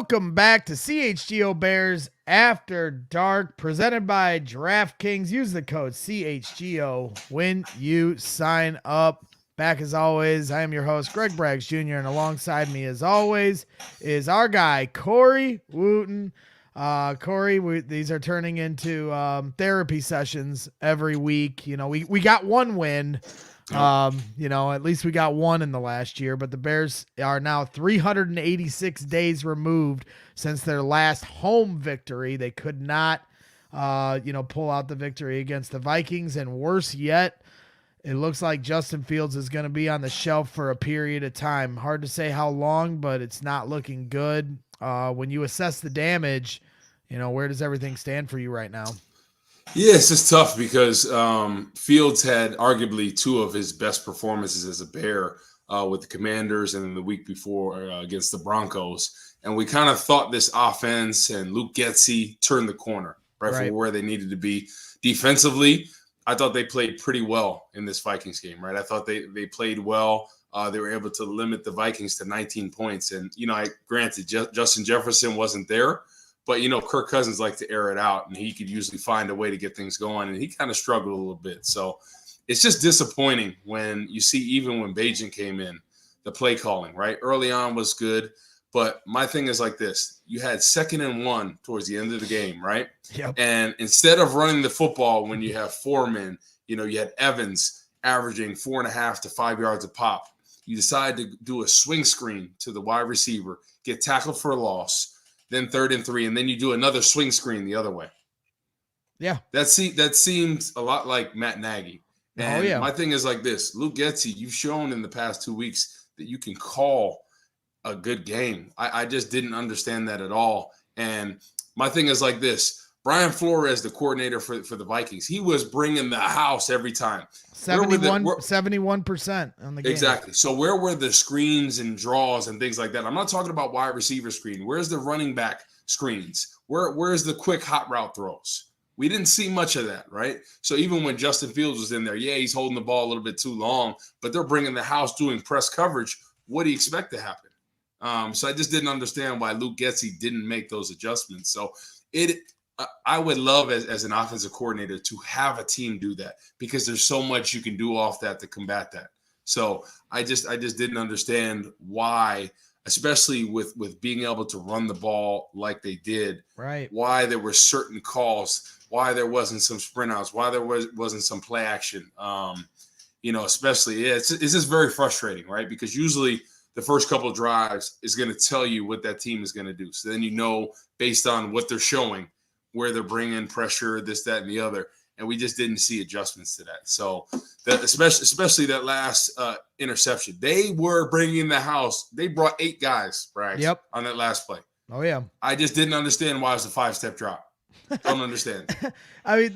Welcome back to CHGO Bears After Dark, presented by DraftKings. Use the code CHGO when you sign up. Back as always, I am your host, Greg Braggs Jr., and alongside me as always is our guy, Corey Wootton. Corey, these are turning into therapy sessions every week. You know, we got one win. At least we got one in the last year, but the Bears are now 386 days removed since their last home victory. They could not, pull out the victory against the Vikings, and worse yet, it looks like Justin Fields is going to be on the shelf for a period of time. Hard to say how long, but it's not looking good. When you assess the damage, where does everything stand for you right now? Yeah, it's just tough because Fields had arguably two of his best performances as a Bear with the Commanders and then the week before against the Broncos. And we kind of thought this offense and Luke Getsy turned the corner, right, for where they needed to be. Defensively, I thought they played pretty well in this Vikings game, right? I thought they played well. They were able to limit the Vikings to 19 points. And, granted, Justin Jefferson wasn't there. But, Kirk Cousins liked to air it out, and he could usually find a way to get things going, and he kind of struggled a little bit. So it's just disappointing when you see, even when Bagent came in, the play calling, right? Early on was good, but my thing is like this. You had 2nd and 1 towards the end of the game, right? Yep. And instead of running the football when you have 4 men, you had Evans averaging 4.5 to 5 yards a pop. You decide to do a swing screen to the wide receiver, get tackled for a loss, then 3rd and 3, and then you do another swing screen the other way. Yeah. That seems a lot like Matt Nagy. And my thing is like this. Luke Getsy, you've shown in the past 2 weeks that you can call a good game. I just didn't understand that at all. And my thing is like this. Brian Flores, the coordinator for the Vikings, he was bringing the house every time. 71% on the game. Exactly. So where were the screens and draws and things like that? I'm not talking about wide receiver screen. Where's the running back screens? Where's the quick hot route throws? We didn't see much of that, right? So even when Justin Fields was in there, he's holding the ball a little bit too long, but they're bringing the house doing press coverage. What do you expect to happen? So I just didn't understand why Luke Getsy didn't make those adjustments. So I would love as an offensive coordinator to have a team do that because there's so much you can do off that to combat that. So I just didn't understand why, especially with being able to run the ball like they did, right? Why there were certain calls, why there wasn't some sprint outs, why there wasn't some play action. Especially it's just very frustrating, right? Because usually the first couple of drives is going to tell you what that team is going to do. So then based on what they're showing, where they're bringing pressure, this, that, and the other, and we just didn't see adjustments to that. So that especially that last interception, they were bringing the house. They brought 8 guys, Braggs, on that last play. Oh yeah, I just didn't understand why it was a 5-step drop. Don't understand. I mean,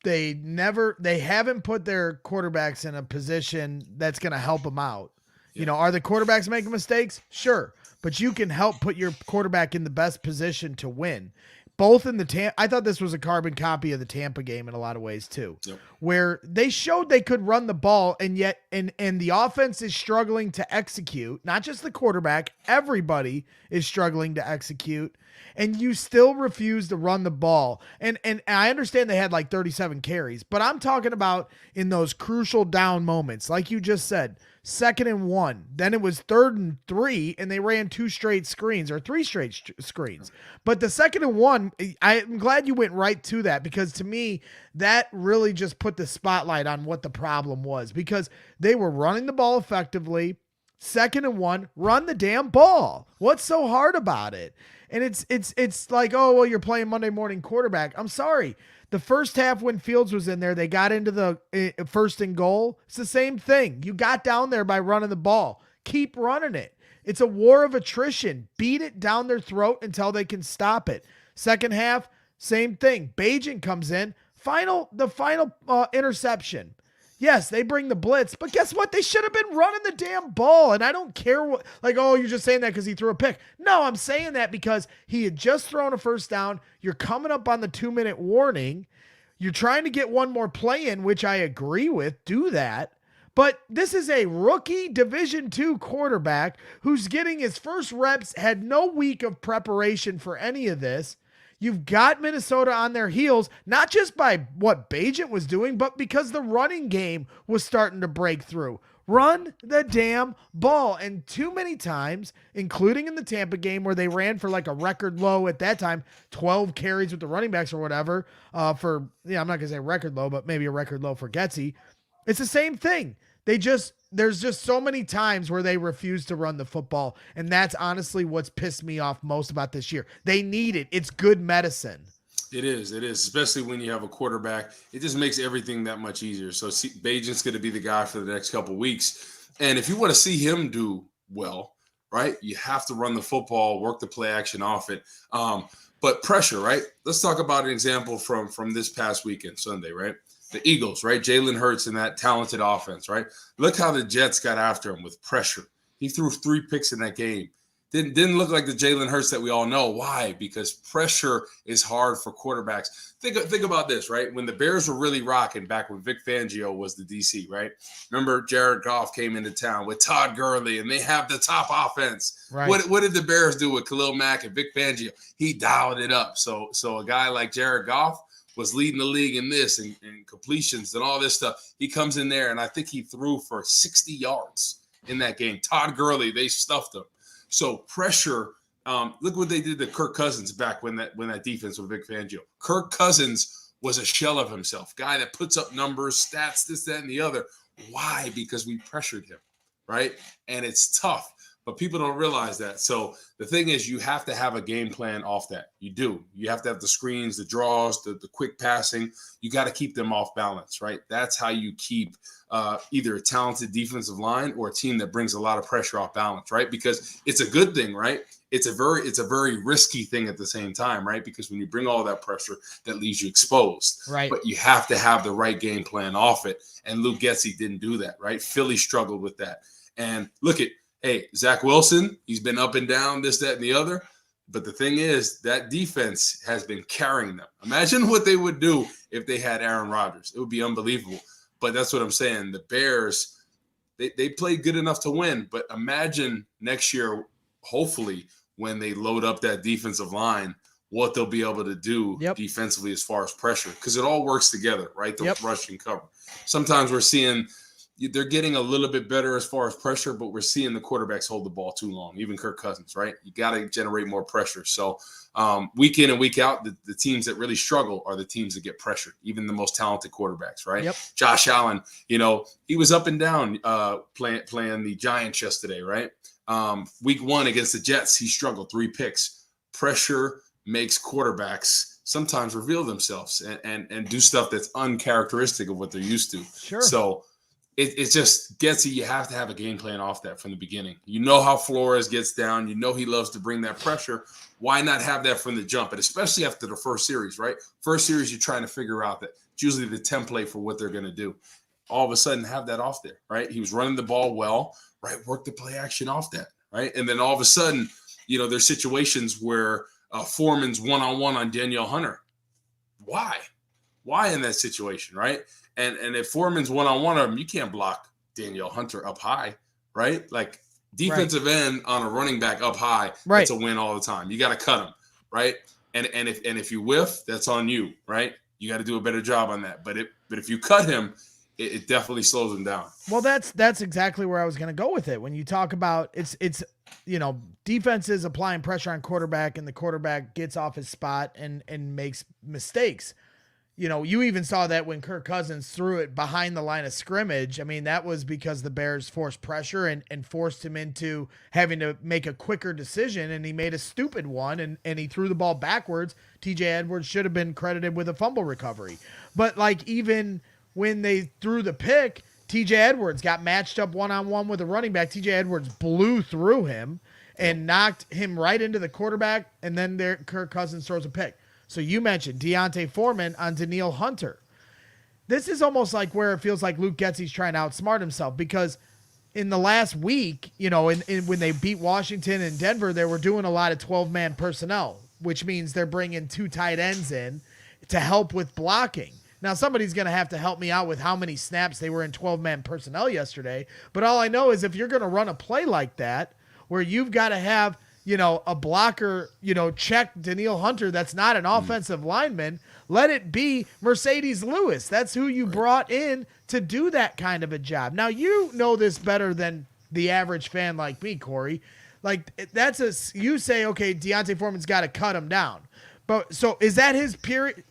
they haven't put their quarterbacks in a position that's going to help them out. Yeah. Are the quarterbacks making mistakes? Sure, but you can help put your quarterback in the best position to win. Both in I thought this was a carbon copy of the Tampa game in a lot of ways too, where they showed they could run the ball, and yet and the offense is struggling to execute. Not just the quarterback, everybody is struggling to execute, and you still refuse to run the ball. And I understand they had like 37 carries, but I'm talking about in those crucial down moments, like you just said. 2nd and 1, then it was 3rd and 3, and they ran 2 straight screens or 3 straight screens. But the 2nd and 1, I'm glad you went right to that, because to me, that really just put the spotlight on what the problem was, because they were running the ball effectively. 2nd and 1, run the damn ball. What's so hard about it? And it's like, oh, well, you're playing Monday morning quarterback. I'm sorry. The first half when Fields was in there, they got into the 1st and goal. It's the same thing. You got down there by running the ball. Keep running it. It's a war of attrition. Beat it down their throat until they can stop it. Second half, same thing. Bagent comes in. The final interception. Yes, they bring the blitz, but guess what? They should have been running the damn ball. And I don't care what, you're just saying that because he threw a pick. No, I'm saying that because he had just thrown a first down. You're coming up on the 2-minute warning. You're trying to get one more play in, which I agree with. Do that. But this is a rookie Division II quarterback who's getting his first reps, had no week of preparation for any of this. You've got Minnesota on their heels, not just by what Bagent was doing, but because the running game was starting to break through. Run the damn ball. And too many times, including in the Tampa game where they ran for like a record low at that time, 12 carries with the running backs or whatever, I'm not going to say record low, but maybe a record low for Getsy. It's the same thing. There's just so many times where they refuse to run the football. And that's honestly what's pissed me off most about this year. They need it. It's good medicine. It is, especially when you have a quarterback. It just makes everything that much easier. So Bagent's going to be the guy for the next couple of weeks. And if you want to see him do well, right, you have to run the football, work the play action off it. But pressure, right? Let's talk about an example from this past weekend, Sunday, right? The Eagles, right? Jalen Hurts and that talented offense, right? Look how the Jets got after him with pressure. He threw 3 picks in that game. Didn't look like the Jalen Hurts that we all know. Why? Because pressure is hard for quarterbacks. Think about this, right? When the Bears were really rocking back when Vic Fangio was the DC, right? Remember Jared Goff came into town with Todd Gurley, and they have the top offense. Right. What did the Bears do with Khalil Mack and Vic Fangio? He dialed it up. So a guy like Jared Goff was leading the league in this and completions and all this stuff. He comes in there, and I think he threw for 60 yards in that game. Todd Gurley, they stuffed him. So pressure, look what they did to Kirk Cousins back when that defense with Vic Fangio. Kirk Cousins was a shell of himself, guy that puts up numbers, stats, this, that, and the other. Why? Because we pressured him, right? And it's tough, but people don't realize that. So the thing is, you have to have a game plan off that. You do. You have to have the screens, the draws, the quick passing. You got to keep them off balance, right? That's how you keep either a talented defensive line or a team that brings a lot of pressure off balance, right? Because it's a good thing, right? It's a very risky thing at the same time, right? Because when you bring all that pressure, that leaves you exposed. Right. But you have to have the right game plan off it. And Luke Getsy didn't do that, right? Philly struggled with that. And look at, hey, Zach Wilson, he's been up and down, this, that, and the other. But the thing is, that defense has been carrying them. Imagine what they would do if they had Aaron Rodgers. It would be unbelievable. But that's what I'm saying. The Bears, they played good enough to win. But imagine next year, hopefully, when they load up that defensive line, what they'll be able to do defensively as far as pressure. Because it all works together, right? The rush and cover. Sometimes we're seeing they're getting a little bit better as far as pressure, but we're seeing the quarterbacks hold the ball too long, even Kirk Cousins, right? You got to generate more pressure. So week in and week out, the teams that really struggle are the teams that get pressured, even the most talented quarterbacks, right? Yep. Josh Allen, he was up and down playing the Giants yesterday, right? Week 1 against the Jets, he struggled, 3 picks. Pressure makes quarterbacks sometimes reveal themselves and do stuff that's uncharacteristic of what they're used to. Sure. So it's just Getsy. You have to have a game plan off that from the beginning. You know how Flores gets down. You know he loves to bring that pressure. Why not have that from the jump? And especially after the first series, right? First series, you're trying to figure out that it's usually the template for what they're going to do. All of a sudden, have that off there, right? He was running the ball well, right? Work the play action off that, right? And then all of a sudden, there's situations where Foreman's one-on-one on Danielle Hunter. Why? Why in that situation, right? And if Foreman's one-on-one of him, you can't block Danielle Hunter up high, right? Like defensive end on a running back up high, that's a win all the time. You got to cut him, right? And if you whiff, that's on you, right? You got to do a better job on that. But if you cut him, it definitely slows him down. Well, that's exactly where I was going to go with it. When you talk about it's defenses applying pressure on quarterback and the quarterback gets off his spot and makes mistakes. You even saw that when Kirk Cousins threw it behind the line of scrimmage. I mean, that was because the Bears forced pressure and forced him into having to make a quicker decision, and he made a stupid one, and he threw the ball backwards. TJ Edwards should have been credited with a fumble recovery. But, even when they threw the pick, TJ Edwards got matched up one-on-one with a running back. TJ Edwards blew through him and knocked him right into the quarterback, and then Kirk Cousins throws a pick. So you mentioned Deontay Foreman on Danielle Hunter. This is almost like where it feels like Luke Getsy's trying to outsmart himself, because in the last week, when they beat Washington and Denver, they were doing a lot of 12-man personnel, which means they're bringing 2 tight ends in to help with blocking. Now, somebody's going to have to help me out with how many snaps they were in 12-man personnel yesterday. But all I know is if you're going to run a play like that, where you've got to have, a blocker, check Danielle Hunter that's not an offensive lineman, let it be Mercedes Lewis. That's who you brought in to do that kind of a job. Now, you know this better than the average fan like me, Corey. Like, you say, okay, Deontay Foreman's got to cut him down. But so is that his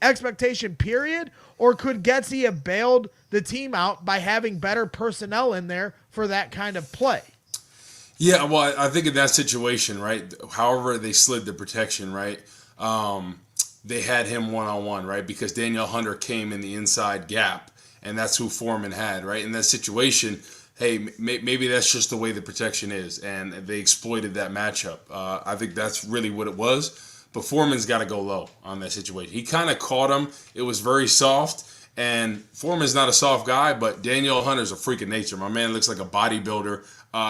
expectation, period? Or could Getsy have bailed the team out by having better personnel in there for that kind of play? Yeah, well, I think in that situation, right, however they slid the protection, right, they had him one-on-one, right, because Danielle Hunter came in the inside gap, and that's who Foreman had, right? In that situation, hey, maybe that's just the way the protection is, and they exploited that matchup. I think that's really what it was, but Foreman's got to go low on that situation. He kind of caught him. It was very soft, and Foreman's not a soft guy, but Danielle Hunter's a freak of nature. My man looks like a bodybuilder.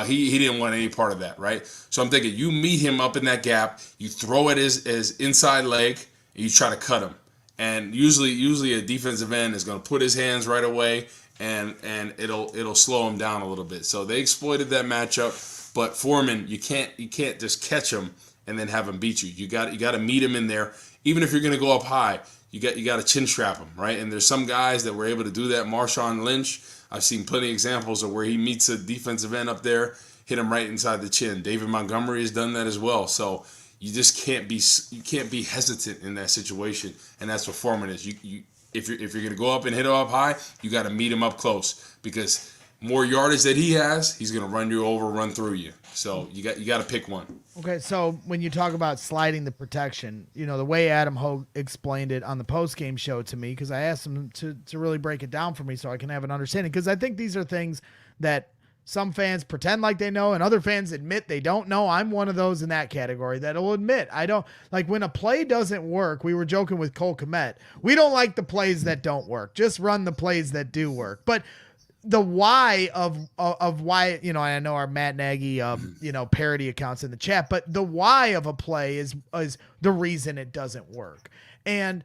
He didn't want any part of that, right? So I'm thinking you meet him up in that gap, you throw it his inside leg, and you try to cut him. And usually a defensive end is going to put his hands right away, and it'll slow him down a little bit. So they exploited that matchup, but Foreman, you can't just catch him and then have him beat you. You got to meet him in there. Even if you're going to go up high, you got to chin strap him, right? And there's some guys that were able to do that. Marshawn Lynch, I've seen plenty of examples of where he meets a defensive end up there, hit him right inside the chin. David Montgomery has done that as well. So you just can't be hesitant in that situation, and that's what Foreman is. If you're going to go up and hit him up high, you got to meet him up close, because more yardage that he has, he's going to run you over, run through you. So you got to pick one. Okay, so when you talk about sliding the protection, the way Adam Hogue explained it on the post-game show to me, because I asked him to really break it down for me so I can have an understanding, because I think these are things that some fans pretend like they know and other fans admit they don't know. I'm one of those in that category that'll admit I don't like when a play doesn't work. We were joking with Cole Kmet. We don't like the plays that don't work. Just run the plays that do work. But the why of why, I know our Matt Nagy, parody accounts in the chat, but the why of a play is the reason it doesn't work. And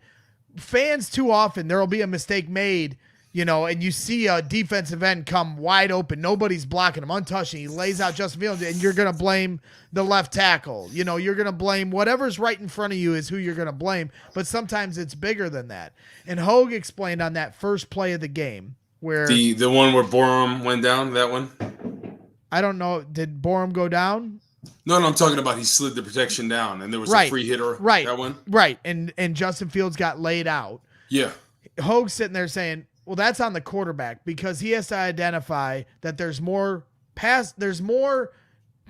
fans too often, there'll be a mistake made, and you see a defensive end come wide open. Nobody's blocking him, untouched. He lays out Justin Fields, and you're going to blame the left tackle. You're going to blame whatever's right in front of you is who you're going to blame. But sometimes it's bigger than that. And Hogue explained on that first play of the game, where the one where Borum went down, that one? I don't know. Did Borum go down? No, I'm talking about he slid the protection down, and there was a free hitter. Right. That one? Right. And Justin Fields got laid out. Yeah. Hogue's sitting there saying, well, that's on the quarterback, because he has to identify that there's more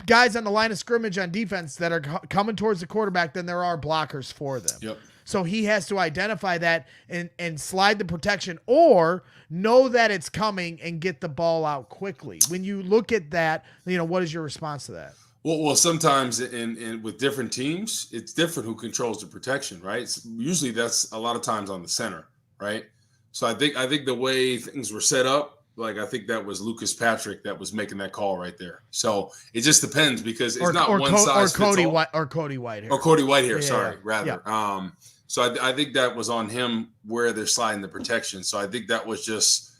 guys on the line of scrimmage on defense that are coming towards the quarterback than there are blockers for them. Yep. So he has to identify that and slide the protection, or know that it's coming and get the ball out quickly. When you look at that, what is your response to that? Well, sometimes in with different teams, it's different who controls the protection, right? Usually that's a lot of times on the center, right? So I think the way things were set up, like I think that was Lucas Patrick that was making that call right there. So it just depends, because it's not one size fits all. Or Cody Whitehair. Or Cody Whitehair, sorry, rather. Yeah. So I think that was on him where they're sliding the protection. So I think that was just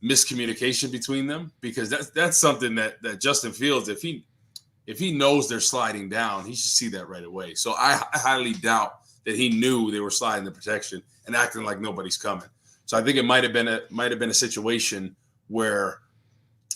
miscommunication between them, because that's something that Justin Fields, if he knows they're sliding down, he should see that right away. So I highly doubt that he knew they were sliding the protection and acting like nobody's coming. So I think it might have been a situation where,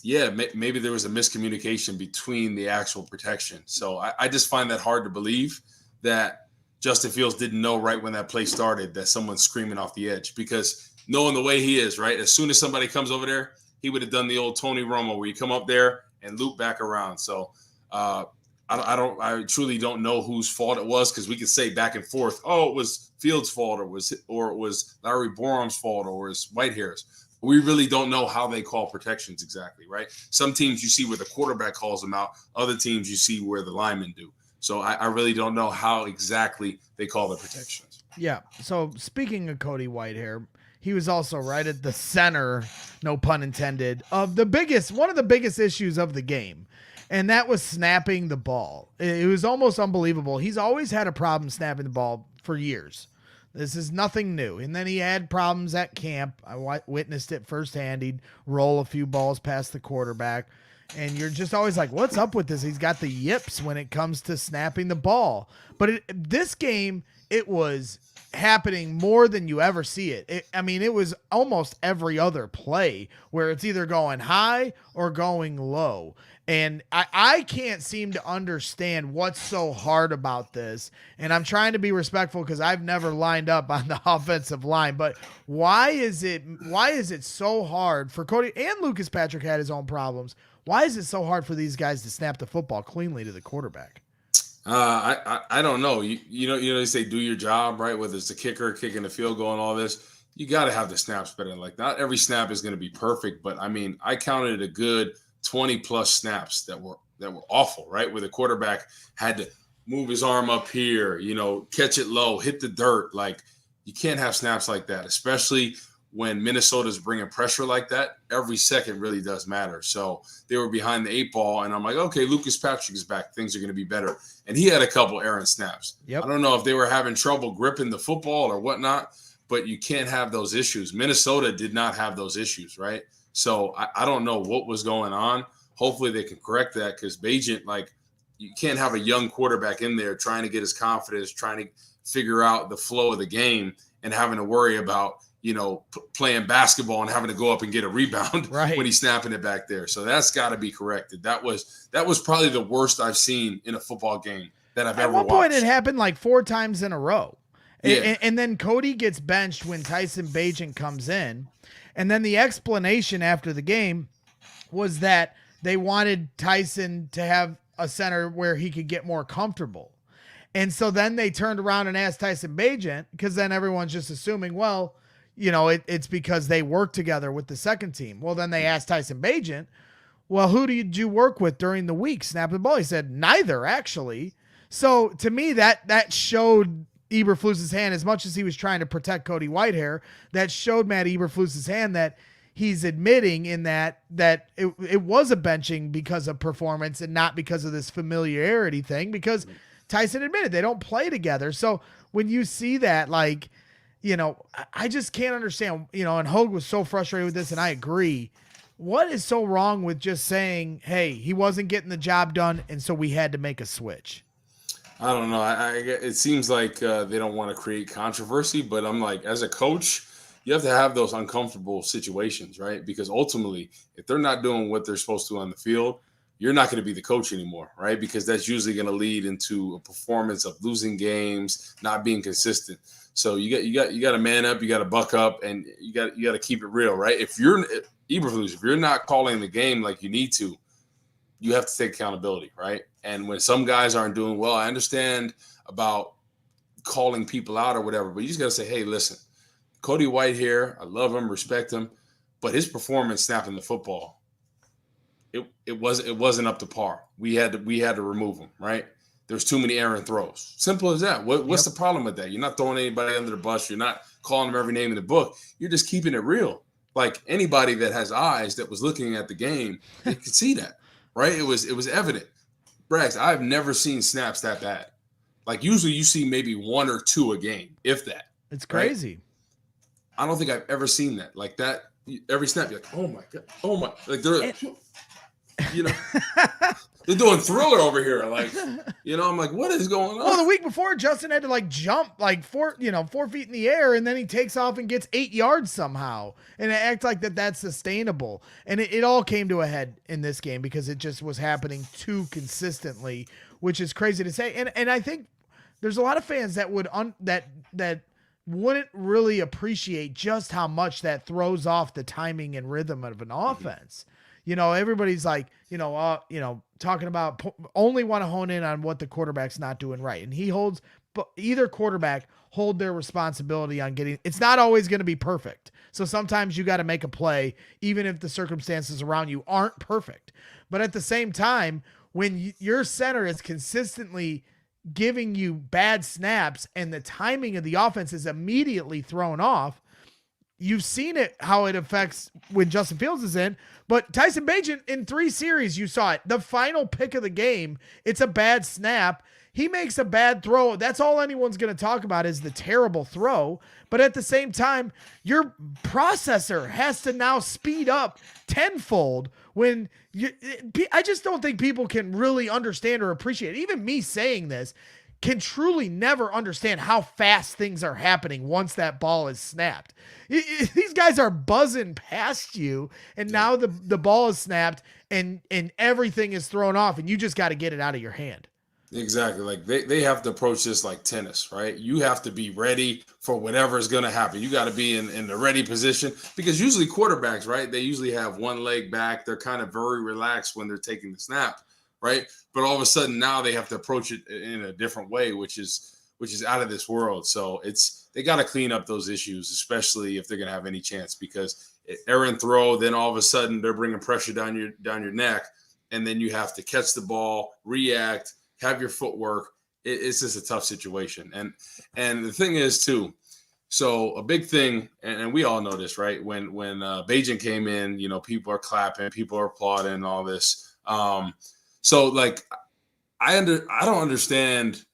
maybe there was a miscommunication between the actual protection. So I just find that hard to believe that Justin Fields didn't know right when that play started that someone's screaming off the edge, because knowing the way he is, right, as soon as somebody comes over there, he would have done the old Tony Romo where you come up there and loop back around. So I truly don't know whose fault it was, because we could say back and forth, oh, it was Fields' fault, or it was Larry Borum's fault, or it was Whitehair's. We really don't know how they call protections exactly, right? Some teams you see where the quarterback calls them out. Other teams you see where the linemen do. So I really don't know how exactly they call the protections. Yeah. So speaking of Cody Whitehair, he was also right at the center, no pun intended, of one of the biggest issues of the game. And that was snapping the ball. It was almost unbelievable. He's always had a problem snapping the ball for years. This is nothing new. And then he had problems at camp. I witnessed it firsthand. He'd roll a few balls past the quarterback. And you're just always like, what's up with this? He's got the yips when it comes to snapping the ball. But this game, it was happening more than you ever see it. It was almost every other play where it's either going high or going low. And I can't seem to understand what's so hard about this. And I'm trying to be respectful because I've never lined up on the offensive line. But why is it so hard for Cody, and Lucas Patrick had his own problems? Why is it so hard for these guys to snap the football cleanly to the quarterback? I don't know. You know they say do your job, right? Whether it's the kicker, kicking the field goal, and all this, you got to have the snaps better. Like not every snap is going to be perfect, but I counted a good 20 plus snaps that were awful, right? Where the quarterback had to move his arm up here, catch it low, hit the dirt. Like you can't have snaps like that, especially when Minnesota's bringing pressure like that. Every second really does matter. So they were behind the 8 ball, and I'm like, okay, Lucas Patrick is back. Things are going to be better. And he had a couple errant snaps. Yep. I don't know if they were having trouble gripping the football or whatnot, but you can't have those issues. Minnesota did not have those issues, right? So I don't know what was going on. Hopefully they can correct that, because Bagent, you can't have a young quarterback in there trying to get his confidence, trying to figure out the flow of the game and having to worry about, playing basketball and having to go up and get a rebound right when he's snapping it back there. So that's got to be corrected. That was probably the worst I've seen in a football game that I've ever watched. At one point it happened 4 times in a row. Yeah. And then Cody gets benched when Tyson Bagent comes in. And then the explanation after the game was that they wanted Tyson to have a center where he could get more comfortable. And so then they turned around and asked Tyson Bagent, because then everyone's just assuming, well, it's because they work together with the second team. Well, then they asked Tyson Bagent, well, who did you work with during the week snapping the ball? He said, neither, actually. So to me, that showed Eberflus's hand, as much as he was trying to protect Cody Whitehair, that showed Matt Eberflus's hand that he's admitting in that it was a benching because of performance and not because of this familiarity thing, because Tyson admitted they don't play together. So when you see that, I just can't understand, and Hogue was so frustrated with this, and I agree. What is so wrong with just saying, hey, he wasn't getting the job done, and so we had to make a switch? I don't know. It seems like they don't want to create controversy, but I'm like, as a coach, you have to have those uncomfortable situations, right? Because ultimately, if they're not doing what they're supposed to on the field, you're not going to be the coach anymore, right? Because that's usually going to lead into a performance of losing games, not being consistent. So you got to man up, you got to buck up, and you got to keep it real, right? If you're not calling the game like you need to, you have to take accountability, right? And when some guys aren't doing well, I understand about calling people out or whatever, but you just got to say, hey, listen, Cody Whitehair, I love him, respect him, but his performance snapping the football, it wasn't up to par. We had to remove him, right? There's too many errant throws. Simple as that. What's the problem with that? You're not throwing anybody under the bus. You're not calling them every name in the book. You're just keeping it real. Like anybody that has eyes that was looking at the game, they could see that, right? It was evident. Braggs, I've never seen snaps that bad. Like usually you see maybe 1 or 2 a game, if that. It's crazy. Right? I don't think I've ever seen that. Like that, every snap, you're like, oh my God. Oh my. Like they're, they're doing Thriller over here. Like, I'm like, what is going on? Well, the week before, Justin had to jump 4 feet in the air, and then he takes off and gets 8 yards somehow. And it acts like that's sustainable. And it all came to a head in this game because it just was happening too consistently, which is crazy to say. And I think there's a lot of fans that would that wouldn't really appreciate just how much that throws off the timing and rhythm of an offense. Everybody's like, talking about only want to hone in on what the quarterback's not doing right. And either quarterback hold their responsibility on it's not always going to be perfect. So sometimes you got to make a play, even if the circumstances around you aren't perfect. But at the same time, when your center is consistently giving you bad snaps and the timing of the offense is immediately thrown off, you've seen it, how it affects when Justin Fields is in. But Tyson Bagent in 3 series, you saw it. The final pick of the game, it's a bad snap. he makes a bad throw. That's all anyone's going to talk about is the terrible throw. But at the same time, your processor has to now speed up tenfold when I just don't think people can really understand or appreciate it. Even me saying this can truly never understand how fast things are happening once that ball is snapped. These guys are buzzing past you, and now the ball is snapped and everything is thrown off, and you just got to get it out of your hand. Exactly. Like they have to approach this like tennis, right? You have to be ready for whatever is going to happen. You got to be in the ready position, because usually quarterbacks, right? They usually have one leg back. They're kind of very relaxed when they're taking the snap, right? But all of a sudden now they have to approach it in a different way, which is out of this world. So they got to clean up those issues, especially if they're going to have any chance, because errant throw, then all of a sudden they're bringing pressure down your neck, and then you have to catch the ball, react, have your footwork. It's just a tough situation. And the thing is too, so a big thing, and we all know this, right? When Bagent came in, people are clapping, people are applauding, and all this. So like, I don't understand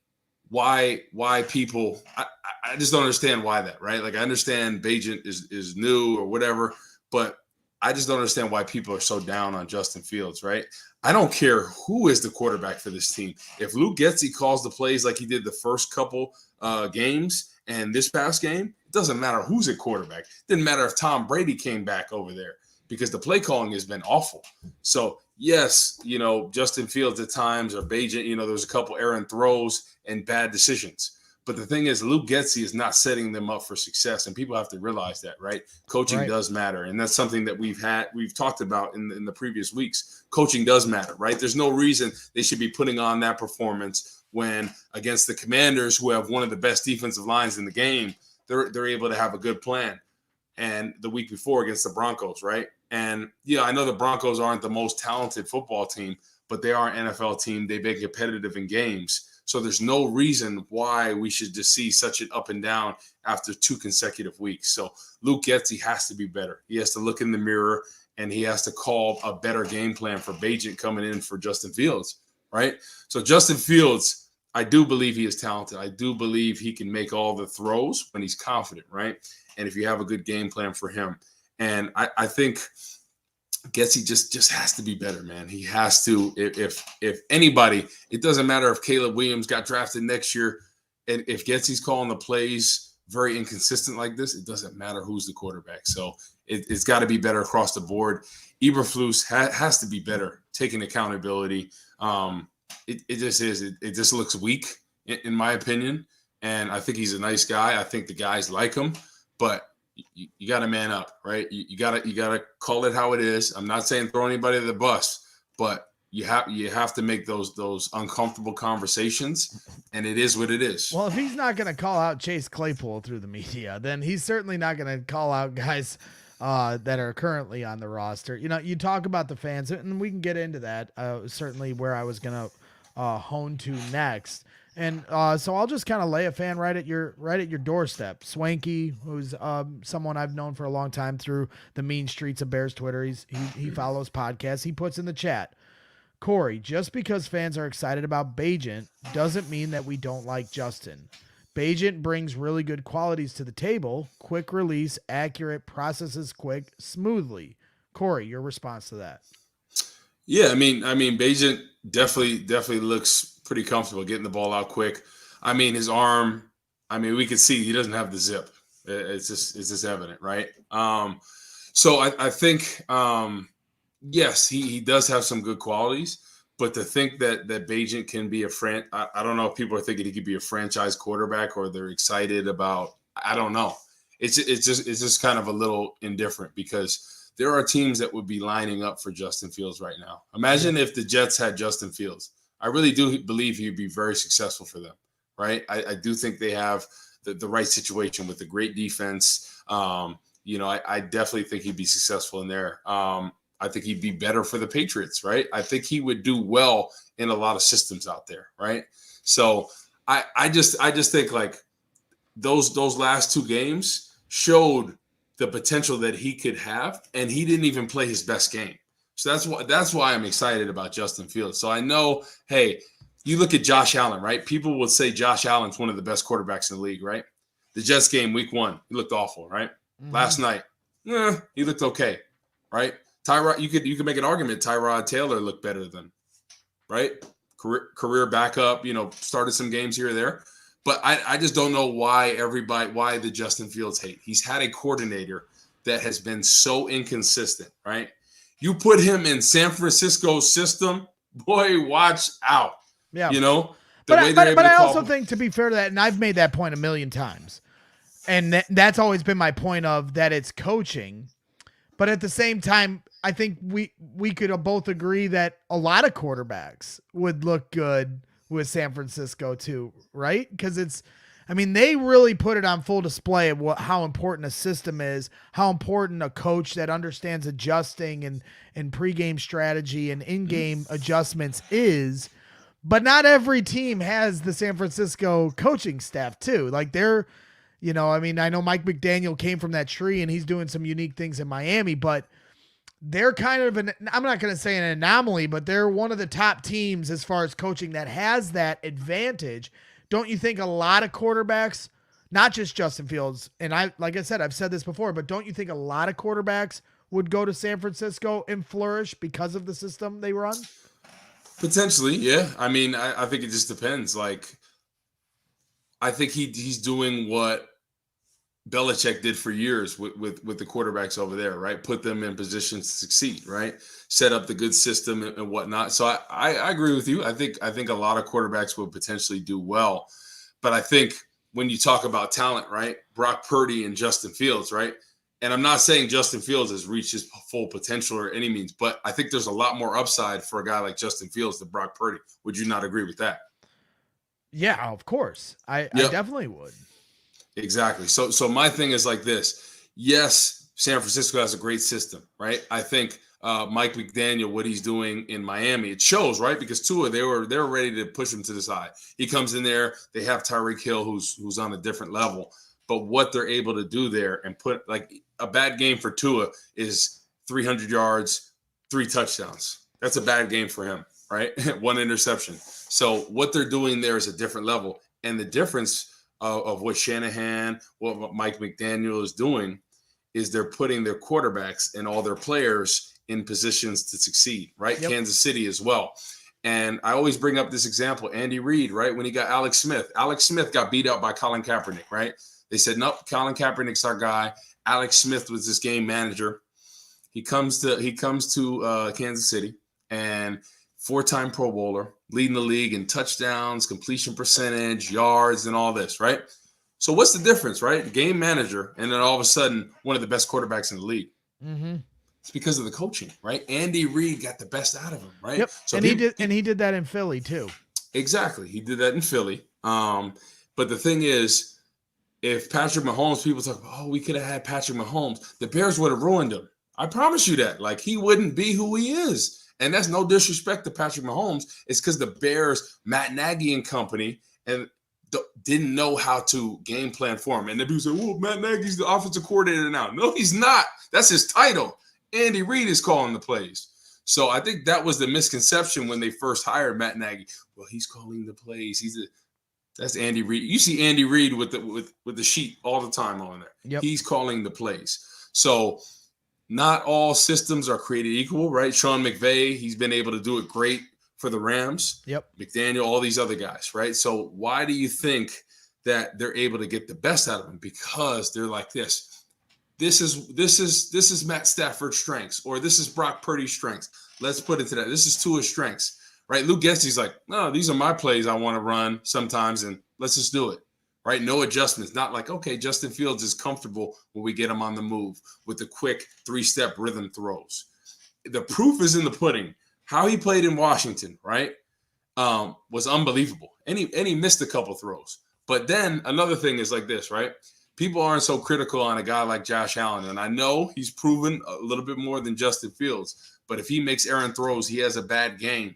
why people, I just don't understand why that, right? Like, I understand Bagent is new or whatever, but I just don't understand why people are so down on Justin Fields, right? I don't care who is the quarterback for this team. If Luke Getsy calls the plays like he did the first couple games and this past game, it doesn't matter who's at quarterback. It didn't matter if Tom Brady came back over there, because the play calling has been awful. So yes, Justin Fields at times, or Bagent, there's a couple errant throws and bad decisions. But the thing is, Luke Getsy is not setting them up for success, and people have to realize that, right? Coaching does matter, and that's something that we've talked about in the previous weeks. Coaching does matter, right? There's no reason they should be putting on that performance when against the Commanders, who have one of the best defensive lines in the game, they're able to have a good plan. And the week before against the Broncos, right? And yeah, I know the Broncos aren't the most talented football team, but they are an NFL team. They've been competitive in games. So there's no reason why we should just see such an up and down after 2 consecutive weeks. So Luke Getsy has to be better. He has to look in the mirror, and he has to call a better game plan for Bagent coming in for Justin Fields, right? So Justin Fields, I do believe he is talented. I do believe he can make all the throws when he's confident, right? And if you have a good game plan for him. And I think Getsy just has to be better, man. He has to. If anybody, it doesn't matter if Caleb Williams got drafted next year, and if Getsy's calling the plays very inconsistent like this, it doesn't matter who's the quarterback. So it's got to be better across the board. Eberflus has to be better, taking accountability. It just is. It just looks weak, in my opinion. And I think he's a nice guy. I think the guys like him, but you got to man up, right? You got to call it how it is. I'm not saying throw anybody to the bus, but you have to make those uncomfortable conversations, and it is what it is. Well, if he's not going to call out Chase Claypool through the media, then he's certainly not going to call out guys that are currently on the roster. You talk about the fans, and we can get into that. Certainly where I was going to hone to next. And so I'll just kind of lay a fan right at your doorstep. Swanky, who's someone I've known for a long time through the mean streets of Bears Twitter. He follows podcasts. He puts in the chat, Corey, just because fans are excited about Bagent doesn't mean that we don't like Justin. Bagent brings really good qualities to the table. Quick release, accurate, processes quick, smoothly. Corey, your response to that? Yeah, I mean, Bagent definitely looks pretty comfortable getting the ball out quick. I mean, his arm, we could see he doesn't have the zip. It's just evident, right? So I think, yes, he does have some good qualities, but to think that Bagent can be I don't know if people are thinking he could be a franchise quarterback, or they're excited about, I don't know. It's just kind of a little indifferent, because there are teams that would be lining up for Justin Fields right now. Imagine if the Jets had Justin Fields. I really do believe he'd be very successful for them, right? I do think they have the right situation with a great defense. I definitely think he'd be successful in there. I think he'd be better for the Patriots, right? I think he would do well in a lot of systems out there, right? So I just think like those last 2 games showed the potential that he could have, and he didn't even play his best game. So that's why I'm excited about Justin Fields. So I know, hey, you look at Josh Allen, right? People will say Josh Allen's one of the best quarterbacks in the league, right? The Jets game week 1, he looked awful, right? Mhm. Last night, he looked okay, right? Tyrod, you could make an argument Tyrod Taylor looked better than, right? Career backup, started some games here or there. But I just don't know why the Justin Fields hate. He's had a coordinator that has been so inconsistent, right? You put him in San Francisco's system, boy, watch out. Yeah. But I also think, to be fair to that, and I've made that point a million times, and that's always been my point of that it's coaching. But at the same time, I think we could both agree that a lot of quarterbacks would look good with San Francisco too, right? Because they really put it on full display of how important a system is, how important a coach that understands adjusting and pregame strategy and in-game adjustments is. But not every team has the San Francisco coaching staff too. Like I know Mike McDaniel came from that tree and he's doing some unique things in Miami, but they're kind of I'm not going to say an anomaly, but they're one of the top teams as far as coaching that has that advantage. Don't you think a lot of quarterbacks, not just Justin Fields, and like I said, I've said this before, but don't you think a lot of quarterbacks would go to San Francisco and flourish because of the system they run? Potentially, yeah. I think it just depends. Like, I think he's doing what Belichick did for years with the quarterbacks over there, right? Put them in positions to succeed, right? Set up the good system and whatnot. So I agree with you. I think a lot of quarterbacks will potentially do well. But I think when you talk about talent, right? Brock Purdy and Justin Fields, right? And I'm not saying Justin Fields has reached his full potential or any means, but I think there's a lot more upside for a guy like Justin Fields than Brock Purdy. Would you not agree with that? Yeah, of course. I definitely would. Exactly. So my thing is like this. Yes, San Francisco has a great system, right? I think Mike McDaniel, what he's doing in Miami, it shows, right? Because Tua, they were ready to push him to the side. He comes in there, they have Tyreek Hill, who's on a different level. But what they're able to do there and put, like, a bad game for Tua is 300 yards, 3 touchdowns. That's a bad game for him, right? 1 interception. So what they're doing there is a different level. And the difference of what Shanahan, what Mike McDaniel is doing is they're putting their quarterbacks and all their players in positions to succeed, right? Yep. Kansas City as well. And I always bring up this example, Andy Reid, right? When he got Alex Smith got beat up by Colin Kaepernick, right? They said, nope, Colin Kaepernick's our guy. Alex Smith was this game manager. He comes to Kansas City, and 4-time Pro Bowler, leading the league in touchdowns, completion percentage, yards, and all this, right? So what's the difference, right? Game manager, and then all of a sudden, one of the best quarterbacks in the league. Mm-hmm. It's because of the coaching, right? Andy Reid got the best out of him, right? Yep. So he did that in Philly too. Exactly. He did that in Philly. But the thing is, if Patrick Mahomes, people talk about, we could have had Patrick Mahomes, the Bears would have ruined him. I promise you that. Like, he wouldn't be who he is. And that's no disrespect to Patrick Mahomes. It's because the Bears, Matt Nagy and company, and didn't know how to game plan for him. And the people say, well, Matt Nagy's the offensive coordinator now. No, he's not. That's his title. Andy Reid is calling the plays. So I think that was the misconception when they first hired Matt Nagy. Well, he's calling the plays. That's Andy Reid. You see Andy Reid with the sheet all the time on there. Yep. He's calling the plays. So not all systems are created equal, right? Sean McVay, he's been able to do it great for the Rams. Yep. McDaniel, all these other guys, right? So why do you think that they're able to get the best out of them? Because they're like this. This is Matt Stafford's strengths, or this is Brock Purdy's strengths. Let's put it to that. This is Tua's strengths. Right, Luke Getsy's like, no, these are my plays I want to run sometimes, and let's just do it. Right, no adjustments. Not like, okay, Justin Fields is comfortable when we get him on the move with the quick 3-step rhythm throws. The proof is in the pudding. How he played in Washington, right, was unbelievable. And he missed a couple throws. But then another thing is like this, right? People aren't so critical on a guy like Josh Allen, and I know he's proven a little bit more than Justin Fields. But if he makes errant throws, he has a bad game.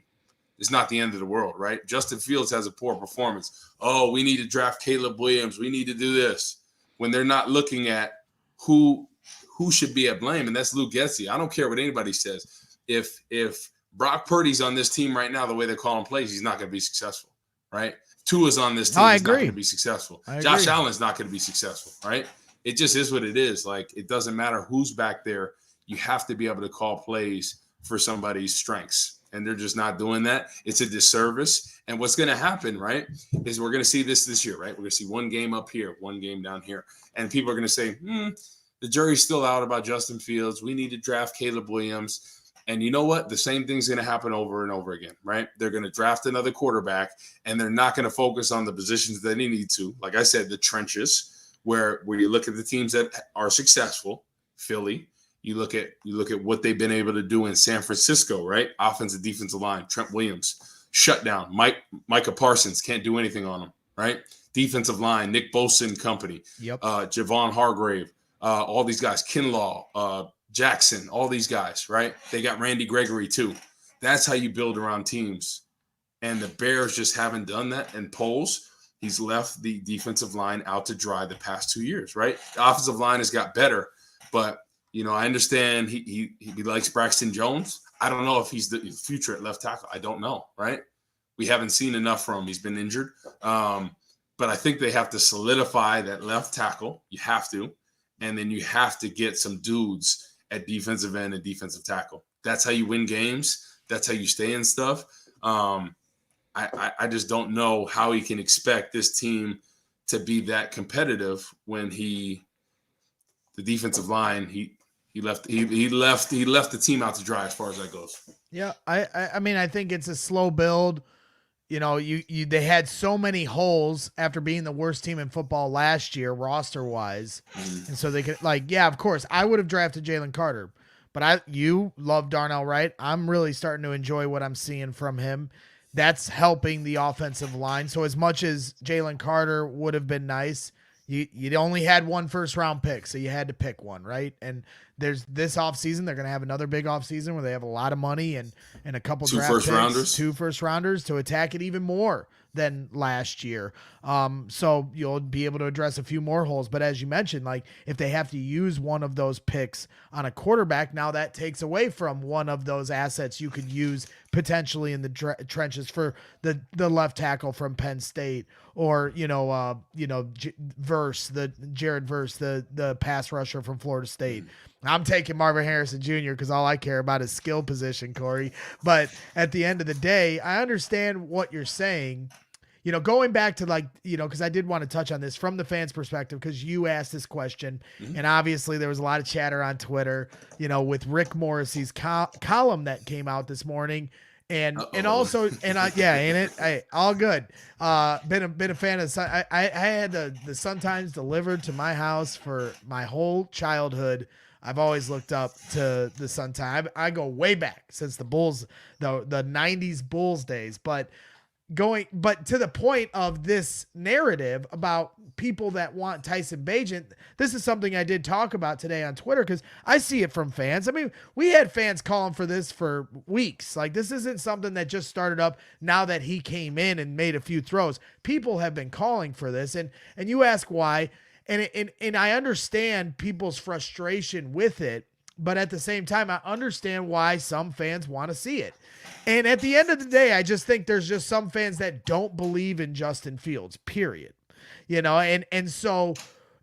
It's not the end of the world, right? Justin Fields has a poor performance. Oh, we need to draft Caleb Williams. We need to do this. When they're not looking at who should be at blame, and that's Luke Getsy. I don't care what anybody says. If Brock Purdy's on this team right now. The way they're calling plays, he's not going to be successful, right? Tua's on this team. I He's not agree. going to be successful. I Josh agree. Allen's not going to be successful, right? It just is what it is. Like, it doesn't matter who's back there. You have to be able to call plays for somebody's strengths. And they're just not doing that. It's a disservice. And what's going to happen, right, is we're going to see this year, right? We're going to see one game up here, one game down here. And people are going to say, the jury's still out about Justin Fields. We need to draft Caleb Williams. And you know what? The same thing's going to happen over and over again, right? They're going to draft another quarterback, and they're not going to focus on the positions that they need to. Like I said, the trenches, where you look at the teams that are successful, Philly. You look at what they've been able to do in San Francisco, right? Offensive, defensive line, Trent Williams, shutdown. Micah Parsons can't do anything on him, right? Defensive line, Nick Bosa and company. Yep. Javon Hargrave, all these guys, Kinlaw, Jackson, all these guys, right? They got Randy Gregory too. That's how you build around teams. And the Bears just haven't done that. And Poles, he's left the defensive line out to dry the past 2 years, right? The offensive line has got better, but I understand he likes Braxton Jones. I don't know if he's the future at left tackle. I don't know, right? We haven't seen enough from him. He's been injured. But I think they have to solidify that left tackle. You have to. And then you have to get some dudes at defensive end and defensive tackle. That's how you win games. That's how you stay in stuff. I just don't know how he can expect this team to be that competitive when the defensive line, he left the team out to dry as far as that goes. Yeah, I mean, I think it's a slow build. They had so many holes after being the worst team in football last year, roster wise, and so they could of course, I would have drafted Jalen Carter, but you love Darnell Wright. I'm really starting to enjoy what I'm seeing from him. That's helping the offensive line. So as much as Jalen Carter would have been nice, you only had one first round pick, so you had to pick one, right? And there's this offseason, they're going to have another big offseason where they have a lot of money and a couple two first rounders to attack it even more than last year. So you'll be able to address a few more holes. But as you mentioned, if they have to use one of those picks on a quarterback, now that takes away from one of those assets you could use potentially in the trenches for the left tackle from Penn State, or Jared Verse, the pass rusher from Florida State. I'm taking Marvin Harrison Jr. because all I care about is skill position, Corey. But at the end of the day, I understand what you're saying. Going back to because I did want to touch on this from the fans' perspective, because you asked this question, and obviously there was a lot of chatter on Twitter, with Rick Morrissey's column that came out this morning. And also, all good. Been a fan of Sun. I had the Sun Times delivered to my house for my whole childhood. I've always looked up to the Sun Times. I go way back since the Bulls, the 90s Bulls days, but to the point of this narrative about people that want Tyson Bagent, this is something I did talk about today on Twitter, because I see it from fans. I mean, we had fans calling for this for weeks. This isn't something that just started up now that he came in and made a few throws. People have been calling for this, and you ask why, and I understand people's frustration with it, but at the same time, I understand why some fans want to see it. And at the end of the day, I just think there's just some fans that don't believe in Justin Fields, period. And so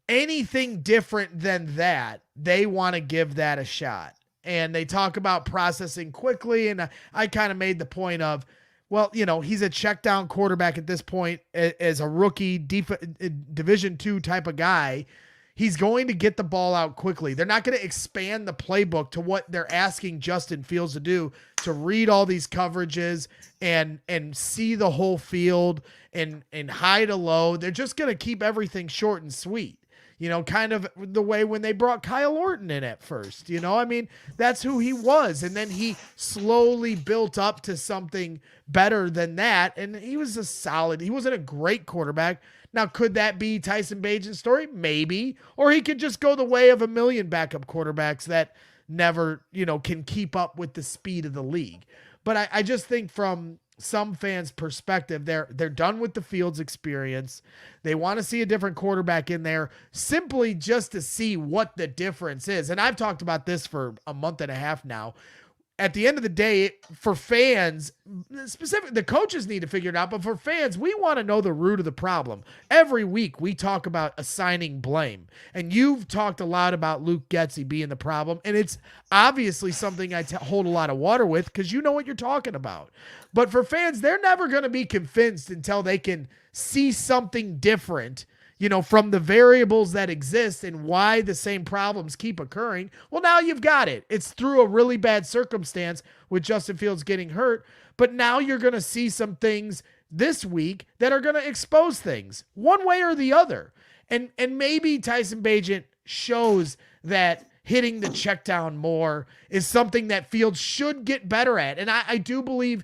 anything different than that, they want to give that a shot. And they talk about processing quickly. And I kind of made the point of, well, he's a check down quarterback at this point as a rookie Division II type of guy. He's going to get the ball out quickly. They're not going to expand the playbook to what they're asking Justin Fields to do, to read all these coverages and see the whole field and high to low. They're just going to keep everything short and sweet. Kind of the way when they brought Kyle Orton in at first. I mean, that's who he was. And then he slowly built up to something better than that. And he wasn't a great quarterback. Now, could that be Tyson Bagent's story? Maybe. Or he could just go the way of a million backup quarterbacks that never, can keep up with the speed of the league. But I just think from some fans' perspective, they're done with the Fields experience. They want to see a different quarterback in there simply just to see what the difference is. And I've talked about this for a month and a half now. at the end of the day, for fans, specifically the coaches need to figure it out, but for fans, we want to know the root of the problem. Every week we talk about assigning blame, and you've talked a lot about Luke Getsy being the problem, and it's obviously something I hold a lot of water with because you know what you're talking about. But for fans, they're never going to be convinced until they can see something different, from the variables that exist and why the same problems keep occurring. Well, now you've got it. It's through a really bad circumstance with Justin Fields getting hurt, but now you're going to see some things this week that are going to expose things one way or the other. And maybe Tyson Bagent shows that hitting the check down more is something that Fields should get better at. And I do believe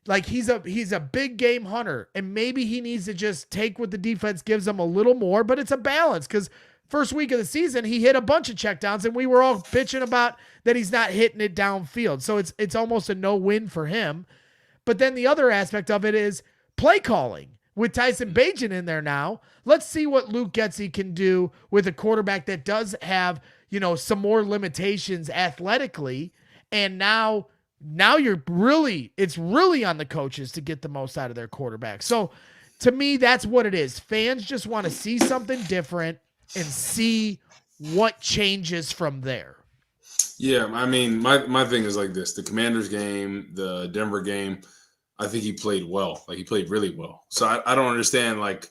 like he's a big game hunter, and maybe he needs to just take what the defense gives him a little more, but it's a balance because first week of the season, he hit a bunch of checkdowns and we were all bitching about that he's not hitting it downfield. So it's almost a no-win for him. But then the other aspect of it is play calling. With Tyson Bagent in there now, let's see what Luke Getsy can do with a quarterback that does have, some more limitations athletically. And now it's really on the coaches to get the most out of their quarterback. So to me, that's what it is. Fans just want to see something different and see what changes from there. Yeah, I mean, my thing is like this. The Commanders game, the Denver game, I think he played well. Like, he played really well. So I don't understand, like,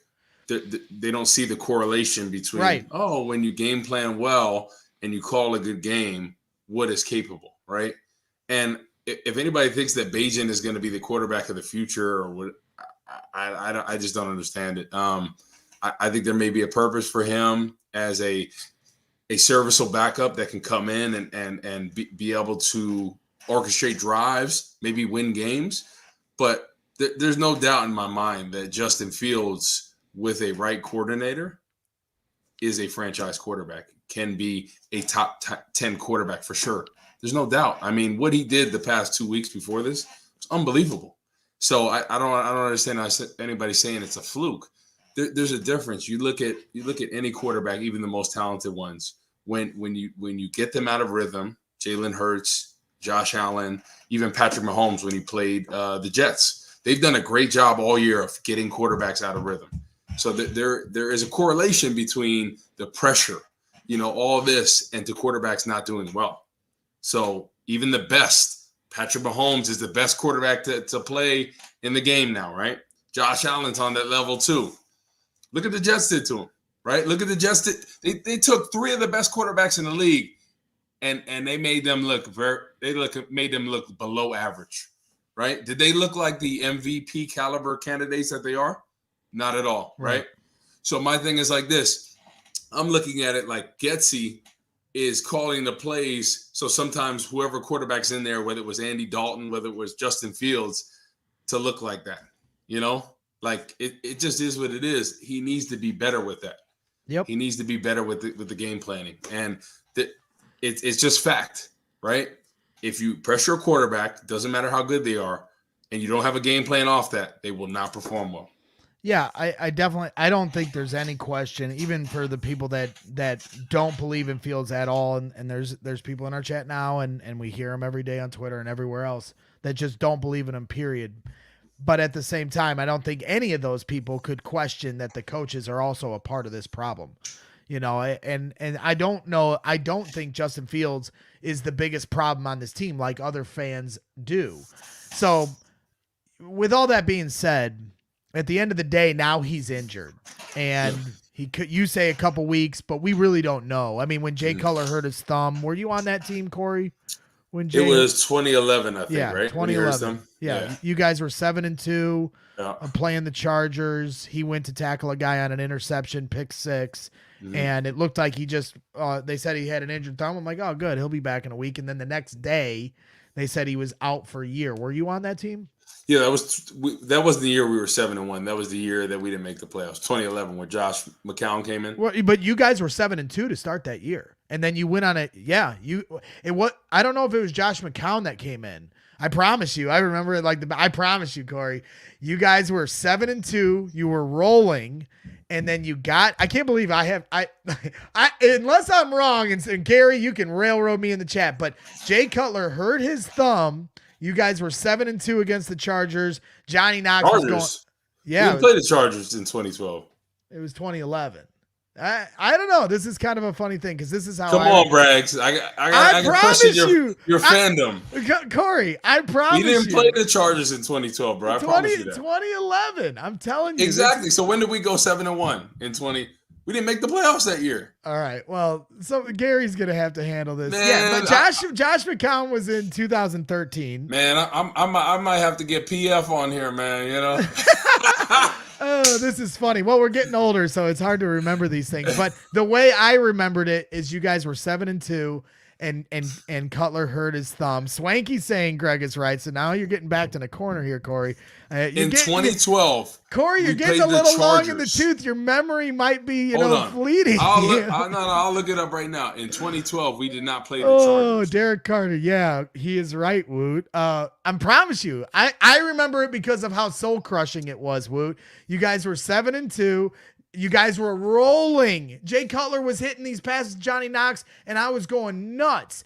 they don't see the correlation between, right. When you game plan well and you call a good game, what is capable, right? And if anybody thinks that Bagent is going to be the quarterback of the future or what, I just don't understand it. I think there may be a purpose for him as a serviceable backup that can come in and be able to orchestrate drives, maybe win games. But there's no doubt in my mind that Justin Fields, with a right coordinator, is a franchise quarterback, can be a top 10 quarterback for sure. There's no doubt. I mean, what he did the past 2 weeks before this was unbelievable. So I don't understand anybody saying it's a fluke. There's a difference. You look at any quarterback, even the most talented ones. When you get them out of rhythm, Jalen Hurts, Josh Allen, even Patrick Mahomes when he played the Jets, they've done a great job all year of getting quarterbacks out of rhythm. So there is a correlation between the pressure, all this, and the quarterbacks not doing well. So even the best, Patrick Mahomes is the best quarterback to play in the game now, right? Josh Allen's on that level too. Look at the Jets did to him, right? Look at the Jets. They took three of the best quarterbacks in the league, and they made them look made them look below average, right? Did they look like the MVP caliber candidates that they are? Not at all, right? So my thing is like this. I'm looking at it like Getsy is calling the plays. So sometimes whoever quarterback's in there, whether it was Andy Dalton, whether it was Justin Fields, to look like that, like it just is what it is. He needs to be better with that. Yep. He needs to be better with the game planning. And it's just fact, right? If you pressure a quarterback, doesn't matter how good they are, and you don't have a game plan off that, they will not perform well. Yeah, I don't think there's any question, even for the people that don't believe in Fields at all. And there's people in our chat now and we hear them every day on Twitter and everywhere else that just don't believe in him, period. But at the same time, I don't think any of those people could question that the coaches are also a part of this problem, and I don't know. I don't think Justin Fields is the biggest problem on this team like other fans do. So with all that being said, at the end of the day, now he's injured, and you say a couple weeks, but we really don't know. I mean, when Jay Cutler hurt his thumb, were you on that team, Corey? It was 2011, I think, right? 2011. Yeah, you guys were 7-2, playing the Chargers. He went to tackle a guy on an interception, pick 6, and it looked like he just. They said he had an injured thumb. I'm like, oh, good, he'll be back in a week. And then the next day, they said he was out for a year. Were you on that team? Yeah, that was the year we were 7-1. That was the year that we didn't make the playoffs. 2011, when Josh McCown came in. Well, but you guys were 7-2 to start that year, and then you went on it. Yeah, I don't know if it was Josh McCown that came in. I promise you, I remember it like I promise you, Corey. You guys were 7-2. You were rolling, And then I can't believe I unless I'm wrong, and Gary, you can railroad me in the chat, but Jay Cutler hurt his thumb. You guys were 7-2 against the Chargers. Johnny Knox was going. Yeah. We didn't play the Chargers in 2012. It was 2011. I don't know. This is kind of a funny thing because this is how. Come on, Braggs. I promise your fandom. Corey, I promise you. We didn't play the Chargers in 2012, bro. I promise you that. 2011. I'm telling you. Exactly. So when did we go 7-1 in 20? We didn't make the playoffs that year. All right. Well, so Gary's gonna have to handle this. Man, yeah, but Josh McCown was in 2013. Man, I might have to get PF on here, man. You know. Oh, this is funny. Well, we're getting older, so it's hard to remember these things. But the way I remembered it is you guys were 7-2, and Cutler hurt his thumb. Swanky's saying Greg is right, so now you're getting backed in a corner here, Corey. In 2012, Corey, you're getting a little long in the tooth. Your memory might be, fleeting. I'll look it up right now. In 2012, we did not play the Chargers. Oh, Derek Carter. Yeah, he is right, Woot. I promise you. I remember it because of how soul crushing it was, Woot. You guys were 7-2. You guys were rolling. Jay Cutler was hitting these passes, Johnny Knox, and I was going nuts.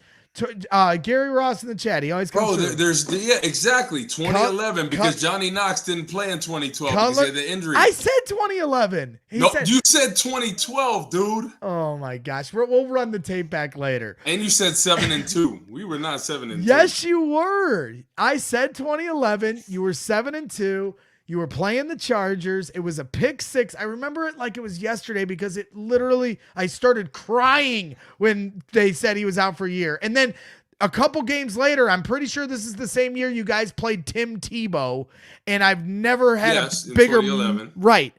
Gary Ross in the chat. He always comes through. Exactly. 2011 because Johnny Knox didn't play in 2012 because he had the injury. I said 2011. You said 2012, dude. Oh my gosh. We'll run the tape back later. And you said 7-2. We were not 7-2. Yes, you were. I said 2011. You were 7-2. You were playing the Chargers. It was a pick six. I remember it like it was yesterday because it literally, I started crying when they said he was out for a year. And then a couple games later, I'm pretty sure this is the same year you guys played Tim Tebow. And I've never had a bigger, 2011. Right.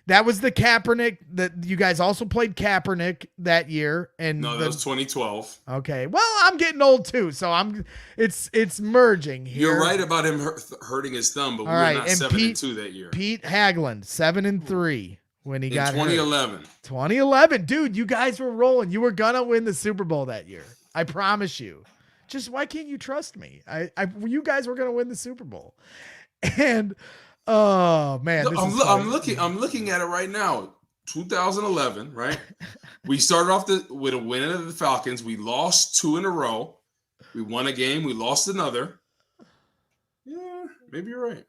That was the Kaepernick that you guys also played Kaepernick that year. And no, that was 2012. Okay. Well, I'm getting old too. So it's merging here. You're right about him hurting his thumb, but we were not 7-2 that year. Pete Haglund, 7-3 when he got 2011. 2011. Dude, you guys were rolling. You were going to win the Super Bowl that year. I promise you. Just why can't you trust me? You guys were going to win the Super Bowl. And oh man, I'm looking at it right now. 2011, right? We started off with a win of the Falcons. We lost 2 in a row. We won a game. We lost another. Yeah, maybe you're right.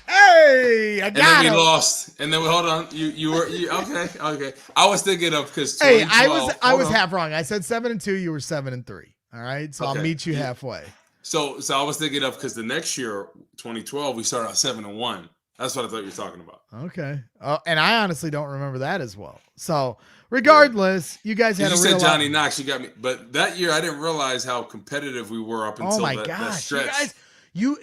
Hey, I got it. And then we lost. And then hold on. You were okay. I was thinking of because I was half wrong. I said 7-2. You were 7-3. All right, so I'll meet you halfway. So I was thinking of because the next year, 2012, we started out 7-1. That's what I thought you were talking about. Okay. And I honestly don't remember that as well. So regardless, you guys had a real. You said Johnny Knox, you got me. But that year, I didn't realize how competitive we were up until that stretch.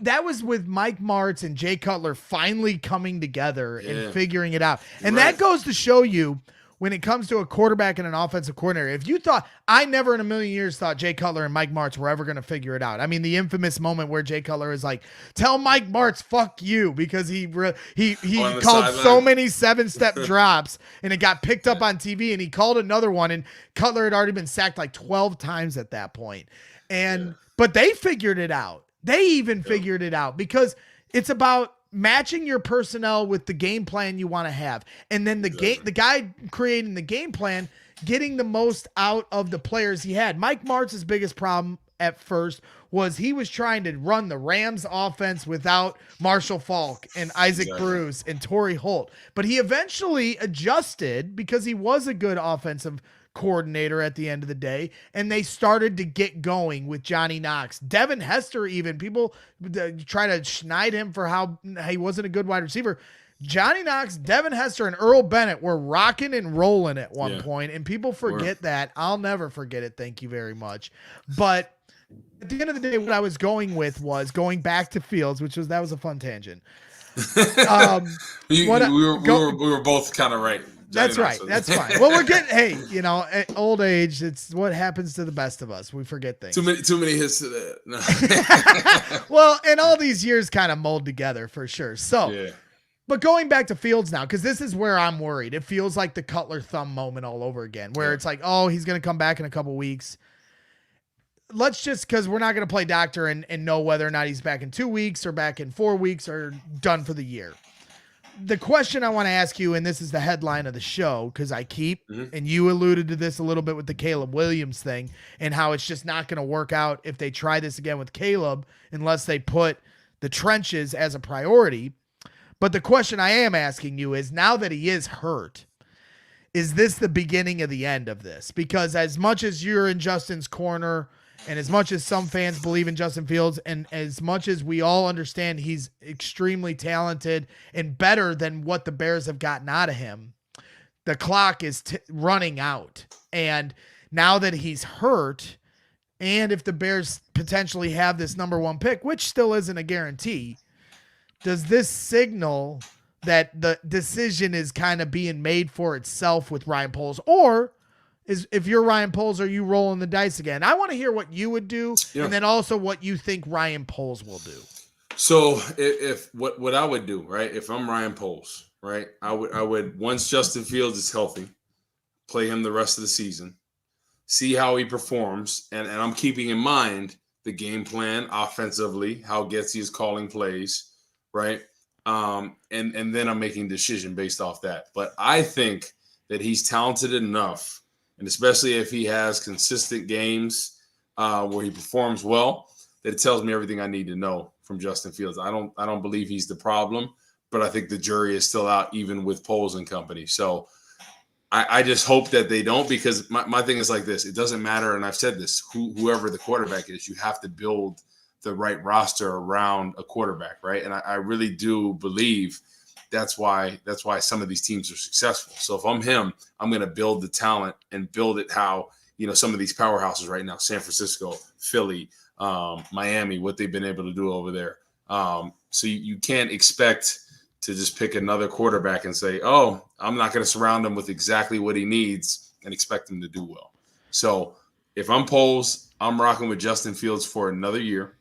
That was with Mike Martz and Jay Cutler finally coming together and figuring it out. And that goes to show you when it comes to a quarterback and an offensive coordinator, if you thought, I never in a million years thought Jay Cutler and Mike Martz were ever going to figure it out. I mean, the infamous moment where Jay Cutler is like, tell Mike Martz, fuck you, because he called so many 7-step drops and it got picked up on TV, and he called another one, and Cutler had already been sacked like 12 times at that point. But they figured it out. They even figured it out because it's about matching your personnel with the game plan you want to have. And then the guy creating the game plan, getting the most out of the players he had. Mike Martz's biggest problem at first was he was trying to run the Rams offense without Marshall Faulk and Isaac Bruce and Torrey Holt. But he eventually adjusted because he was a good offensive coordinator at the end of the day, and they started to get going with Johnny Knox. Devin Hester, even people try to schneid him for how he wasn't a good wide receiver. Johnny Knox, Devin Hester, and Earl Bennett were rocking and rolling at one point, and people forget that. I'll never forget it. Thank you very much. But at the end of the day, what I was going with was going back to Fields, that was a fun tangent. We were both kind of right. That's right. That's fine. Well, we're getting, at old age, it's what happens to the best of us. We forget things. Too many hits to that. No. Well, and all these years kind of mold together for sure. So, but going back to Fields now, because this is where I'm worried. It feels like the Cutler thumb moment all over again, where it's like, oh, he's going to come back in a couple weeks. Let's just, because we're not going to play doctor and know whether or not he's back in 2 weeks or back in 4 weeks or done for the year. the question I want to ask you, and this is the headline of the show, because Mm-hmm. and you alluded to this a little bit with the Caleb Williams thing and how it's just not going to work out if they try this again with Caleb unless they put the trenches as a priority. But the question I am asking you is, now that he is hurt, is this the beginning of the end of this? Because as much as you're in Justin's corner and as much as some fans believe in Justin Fields and as much as we all understand he's extremely talented and better than what the Bears have gotten out of him, the clock is running out. And now that he's hurt, and if the Bears potentially have this number 1 pick, which still isn't a guarantee, does this signal that the decision is kind of being made for itself with Ryan Poles? Or if you're Ryan Poles, are you rolling the dice again? I want to hear what you would do, and then also what you think Ryan Poles will do. So if what I would do, right? If I'm Ryan Poles, right, I would once Justin Fields is healthy, play him the rest of the season, see how he performs, and I'm keeping in mind the game plan offensively, how Getsy is calling plays, right? And then I'm making a decision based off that. But I think that he's talented enough, and especially if he has consistent games where he performs well, that it tells me everything I need to know from Justin Fields. I don't believe he's the problem, but I think the jury is still out, even with Poles and company. So I just hope that they don't, because my thing is like this. It doesn't matter, and I've said this, whoever the quarterback is, you have to build the right roster around a quarterback, right? And I really do believe that's why some of these teams are successful. So if I'm him, I'm going to build the talent and build it how, some of these powerhouses right now, San Francisco, Philly, Miami, what they've been able to do over there. So you can't expect to just pick another quarterback and say, oh, I'm not going to surround him with exactly what he needs and expect him to do well. So if I'm Poles, I'm rocking with Justin Fields for another year,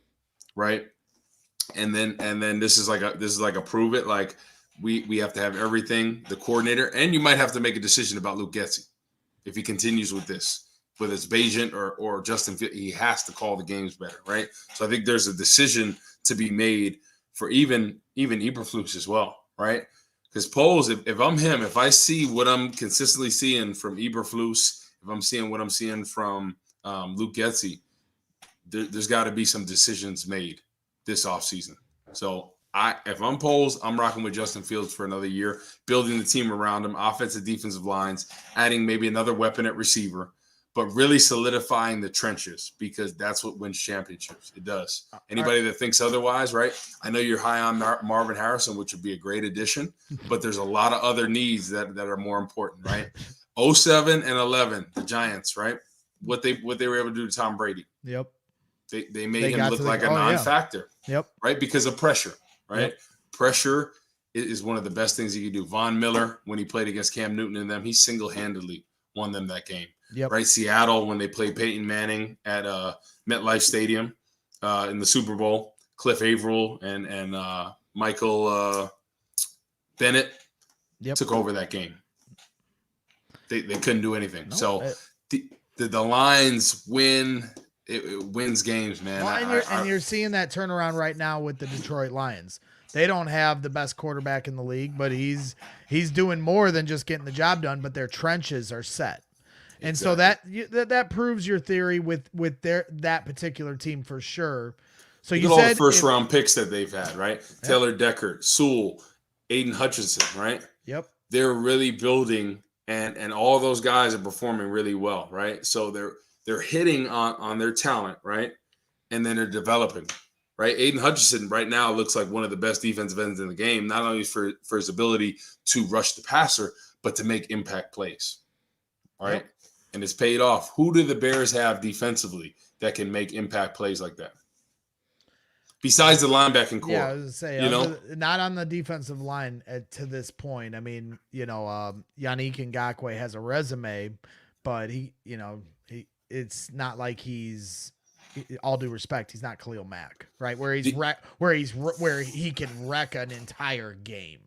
right? And then this is like a prove it. Like we have to have everything, the coordinator, and you might have to make a decision about Luke Getsy if he continues with this. Whether it's Bagent or Justin Fields, he has to call the games better, right? So I think there's a decision to be made for even Eberflus as well, right? Because Poles, if I'm him, if I see what I'm consistently seeing from Eberflus, if I'm seeing what I'm seeing from Luke Getsy, there's got to be some decisions made this offseason. So if I'm Poles, I'm rocking with Justin Fields for another year, building the team around him, offensive, defensive lines, adding maybe another weapon at receiver, but really solidifying the trenches, because that's what wins championships. It does. Anybody that thinks otherwise, right? I know you're high on Marvin Harrison, which would be a great addition, but there's a lot of other needs that are more important, right? 07 and 11, the Giants, right? What they were able to do to Tom Brady. Yep. They made him look like a non-factor. Yep. Right? Because of pressure, right? Yep. Pressure is one of the best things you can do. Von Miller, when he played against Cam Newton and them, he single-handedly won them that game. Yep. Right? Seattle, when they played Peyton Manning at MetLife Stadium in the Super Bowl, Cliff Averill and Michael Bennett took over that game. They couldn't do anything. No, so the Lions win. It wins games, man. Well, and you're seeing that turnaround right now with the Detroit Lions. They don't have the best quarterback in the league, but he's doing more than just getting the job done. But their trenches are set, and so that proves your theory with that particular team for sure. So you said all the first round picks that they've had, right? Yep. Taylor Decker, Sewell, Aiden Hutchinson, right? Yep. They're really building, and all those guys are performing really well, right? So they're hitting on their talent, right? And then they're developing, right? Aiden Hutchinson right now looks like one of the best defensive ends in the game, not only for his ability to rush the passer, but to make impact plays, right? Yep. And it's paid off. Who do the Bears have defensively that can make impact plays like that? Besides the linebacking core. Yeah, I was going to say, not on the defensive line to this point. I mean, Yannick Ngakoue has a resume, but it's not like he's, all due respect, he's not Khalil Mack, right? Where he can wreck an entire game.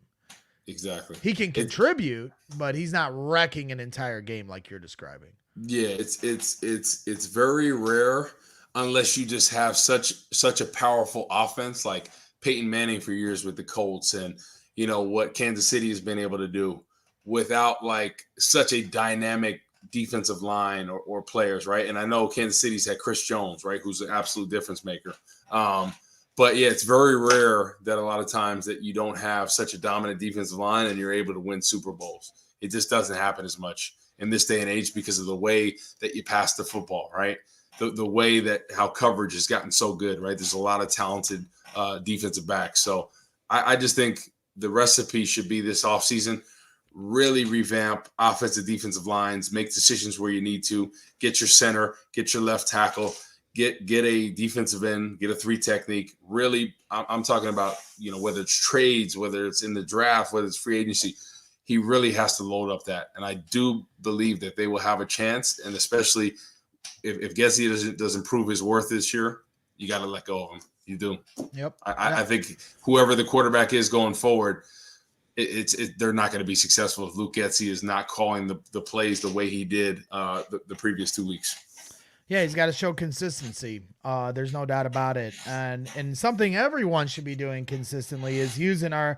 Exactly. He can contribute, but he's not wrecking an entire game like you're describing. Yeah, it's very rare unless you just have such a powerful offense like Peyton Manning for years with the Colts, and what Kansas City has been able to do without like such a dynamic defensive line or players, right? And I know Kansas City's had Chris Jones, right, who's an absolute difference maker. But yeah, it's very rare that a lot of times that you don't have such a dominant defensive line and you're able to win Super Bowls. It just doesn't happen as much in this day and age because of the way that you pass the football, right? The way that how coverage has gotten so good, right? There's a lot of talented defensive backs. So I just think the recipe should be this offseason, really revamp offensive defensive lines, make decisions where you need to, get your center, get your left tackle, get a defensive end, get a 3 technique. Really, I'm talking about, whether it's trades, whether it's in the draft, whether it's free agency, he really has to load up that. And I do believe that they will have a chance. And especially if Gessie doesn't prove his worth this year, you got to let go of him. You do. Yep. I think whoever the quarterback is going forward, they're not going to be successful if Luke Gessie is not calling the plays the way he did the previous 2 weeks. Yeah, he's got to show consistency. There's no doubt about it. And something everyone should be doing consistently is using our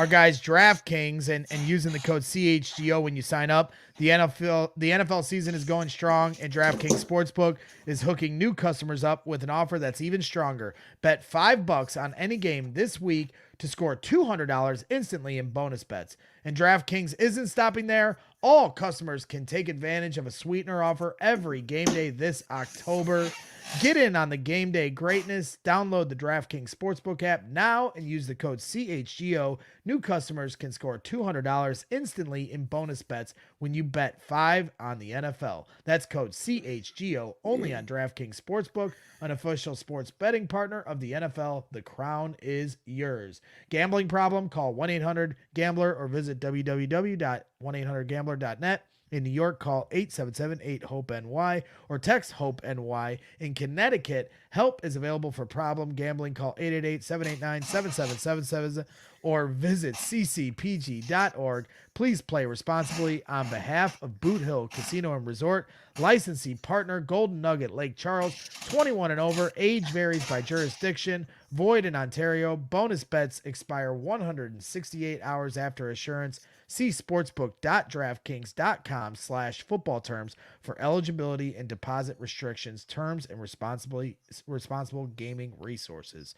guys DraftKings and using the code CHGO when you sign up. The NFL season is going strong, and DraftKings Sportsbook is hooking new customers up with an offer that's even stronger. Bet $5 on any game this week to score $200 instantly in bonus bets. And DraftKings isn't stopping there. All customers can take advantage of a sweetener offer every game day this October. Get in on the game day greatness. Download the DraftKings Sportsbook app now and use the code CHGO. New customers can score $200 instantly in bonus bets when you bet $5 on the NFL. That's code CHGO only on DraftKings Sportsbook, an official sports betting partner of the NFL. The crown is yours. Gambling problem? Call 1-800-GAMBLER or visit www.1800gambler.net. In New York, call 877-8-HOPE-NY or text HOPE-NY. In Connecticut, help is available for problem gambling. Call 888-789-7777 or visit ccpg.org. Please play responsibly on behalf of Boot Hill Casino and Resort. Licensee partner, Golden Nugget, Lake Charles. 21 and over. Age varies by jurisdiction. Void in Ontario. Bonus bets expire 168 hours after assurance. See sportsbook.draftkings.com/football terms for eligibility and deposit restrictions, terms, and responsible gaming resources.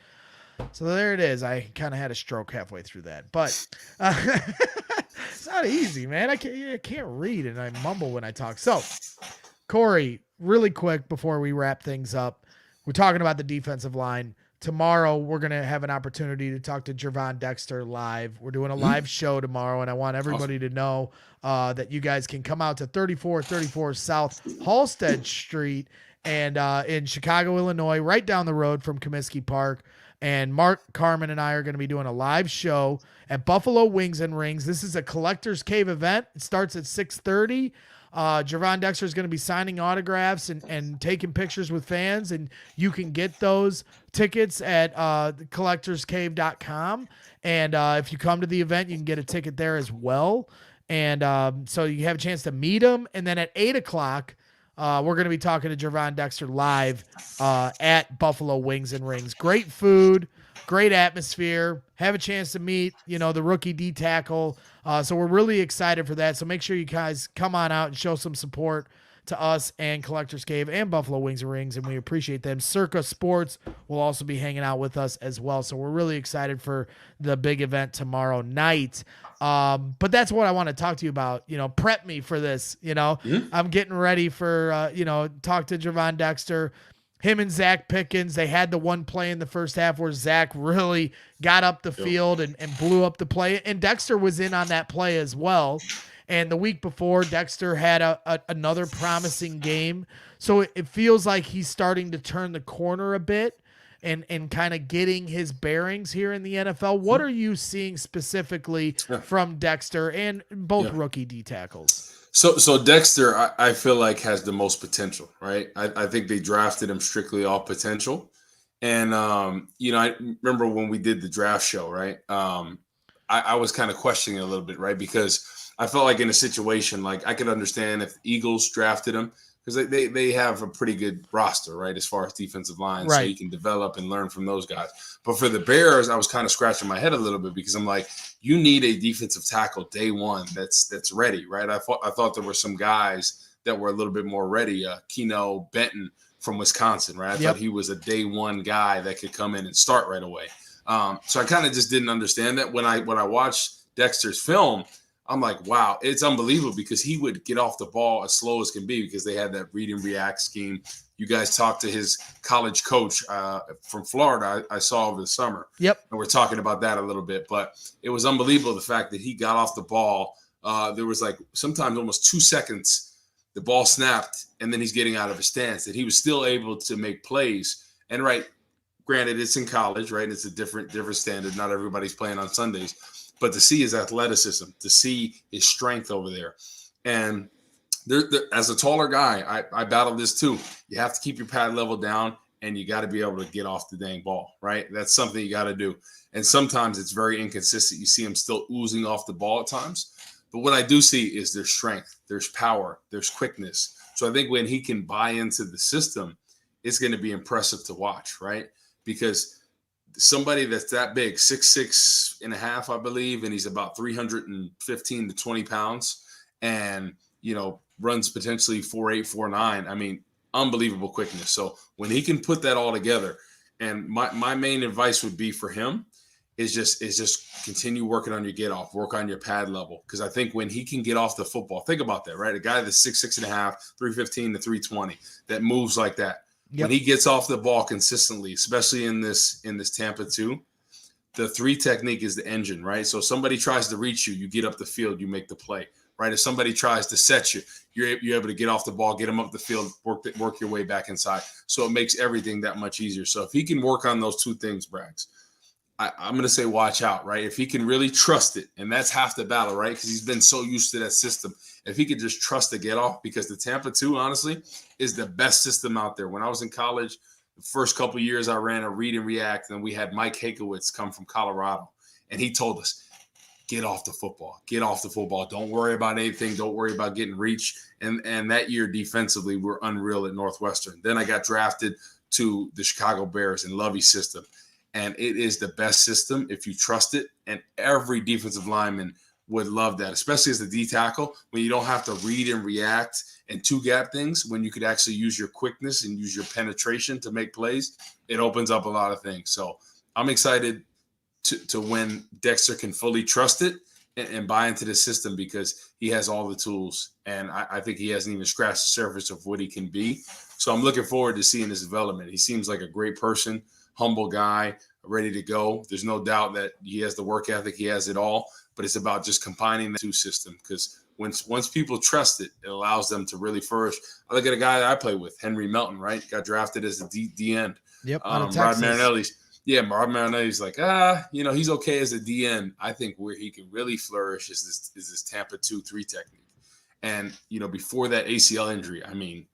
So there it is. I kind of had a stroke halfway through that, but it's not easy, man. I can't read and I mumble when I talk. So, Corey, really quick before we wrap things up, we're talking about the defensive line. Tomorrow, we're going to have an opportunity to talk to Gervon Dexter live. We're doing a live show tomorrow, and I want everybody to know that you guys can come out to 3434 South Halsted Street and in Chicago, Illinois, right down the road from Comiskey Park. And Mark Carmen and I are going to be doing a live show at Buffalo Wings and Rings. This is a Collector's Cave event. It starts at 6:30. Gervon Dexter is going to be signing autographs and taking pictures with fans, and you can get those tickets at collectorscave.com. And if you come to the event, you can get a ticket there as well. And so you have a chance to meet him. And then at 8 o'clock, we're going to be talking to Gervon Dexter live at Buffalo Wings and Rings. Great food, great atmosphere. Have a chance to meet, the rookie D tackle. So we're really excited for that. So make sure you guys come on out and show some support to us and Collector's Cave and Buffalo Wings and Rings, and we appreciate them. Circa Sports will also be hanging out with us as well. So we're really excited for the big event tomorrow night. But that's what I want to talk to you about. Prep me for this. I'm getting ready for, talk to Gervon Dexter. Him and Zach Pickens, they had the one play in the first half where Zach really got up the field and blew up the play. And Dexter was in on that play as well. And the week before, Dexter had another promising game. So it feels like he's starting to turn the corner a bit and kind of getting his bearings here in the NFL. What are you seeing specifically from Dexter and both rookie D tackles? So Dexter, I feel like has the most potential, right? I think they drafted him strictly off potential. And, I remember when we did the draft show, right? I was kind of questioning it a little bit, right? Because I felt like in a situation, like I could understand if Eagles drafted him because they have a pretty good roster, right, as far as defensive line, so you can develop and learn from those guys. But for the Bears, I was kind of scratching my head a little bit because I'm like, you need a defensive tackle day one that's ready, right? I thought there were some guys that were a little bit more ready. Keno Benton from Wisconsin, right? I thought he was a day one guy that could come in and start right away. So I kind of just didn't understand that. When I watched Dexter's film, I'm like, wow, it's unbelievable because he would get off the ball as slow as can be because they had that read and react scheme. You guys talked to his college coach from Florida, I saw over the summer. And we're talking about that a little bit. But it was unbelievable the fact that he got off the ball. There was like sometimes almost 2 seconds. The ball snapped, and then he's getting out of his stance, that he was still able to make plays. And, right, granted, it's in college, right? It's a different standard. Not everybody's playing on Sundays. But to see his athleticism, to see his strength over there. And as a taller guy, I battled this too. You have to keep your pad level down, and you got to be able to get off the dang ball, right? That's something you got to do. And sometimes it's very inconsistent. You see him still oozing off the ball at times. But what I do see is there's strength, there's power, there's quickness. So I think when he can buy into the system, it's going to be impressive to watch, right? Because somebody that's that big, 6'6" and a half, I believe, and he's about 315 to 20 pounds and, runs potentially 4'8", 4'9". I mean, unbelievable quickness. So when he can put that all together, and my main advice would be for him is just continue working on your get off, work on your pad level. Because I think when he can get off the football, think about that, right? A guy that's 6'6" and a half, 315 to 320, that moves like that. When he gets off the ball consistently, especially in this Tampa 2, the 3 technique is the engine, right? So if somebody tries to reach you, you get up the field, you make the play, right? If somebody tries to set you, you're able to get off the ball, get them up the field, work your way back inside. So it makes everything that much easier. So if he can work on those 2 things, Braggs, I'm going to say watch out, right? If he can really trust it, and that's half the battle, right? Because he's been so used to that system. If he could just trust the get off, because the Tampa 2, honestly, is the best system out there. When I was in college, the first couple of years I ran a read and react, and we had Mike Hakowitz come from Colorado, and he told us, get off the football. Get off the football. Don't worry about anything. Don't worry about getting reached. And that year defensively, we're unreal at Northwestern. Then I got drafted to the Chicago Bears and Lovey's system. And it is the best system if you trust it. And every defensive lineman would love that, especially as a D tackle, when you don't have to read and react and 2-gap things, when you could actually use your quickness and use your penetration to make plays. It opens up a lot of things. So I'm excited to when Dexter can fully trust it and buy into the system, because he has all the tools. And I think he hasn't even scratched the surface of what he can be. So I'm looking forward to seeing his development. He seems like a great person, humble guy, ready to go. There's no doubt that he has the work ethic. He has it all, but it's about just combining the 2 system, because once people trust it, it allows them to really flourish. I look at a guy that I play with, Henry Melton, right? Got drafted as a D end. Rod Marinelli's. Yeah, Rod Marinelli's like, he's okay as a D end. I think where he can really flourish is this Tampa 2-3 technique. And, before that ACL injury, I mean,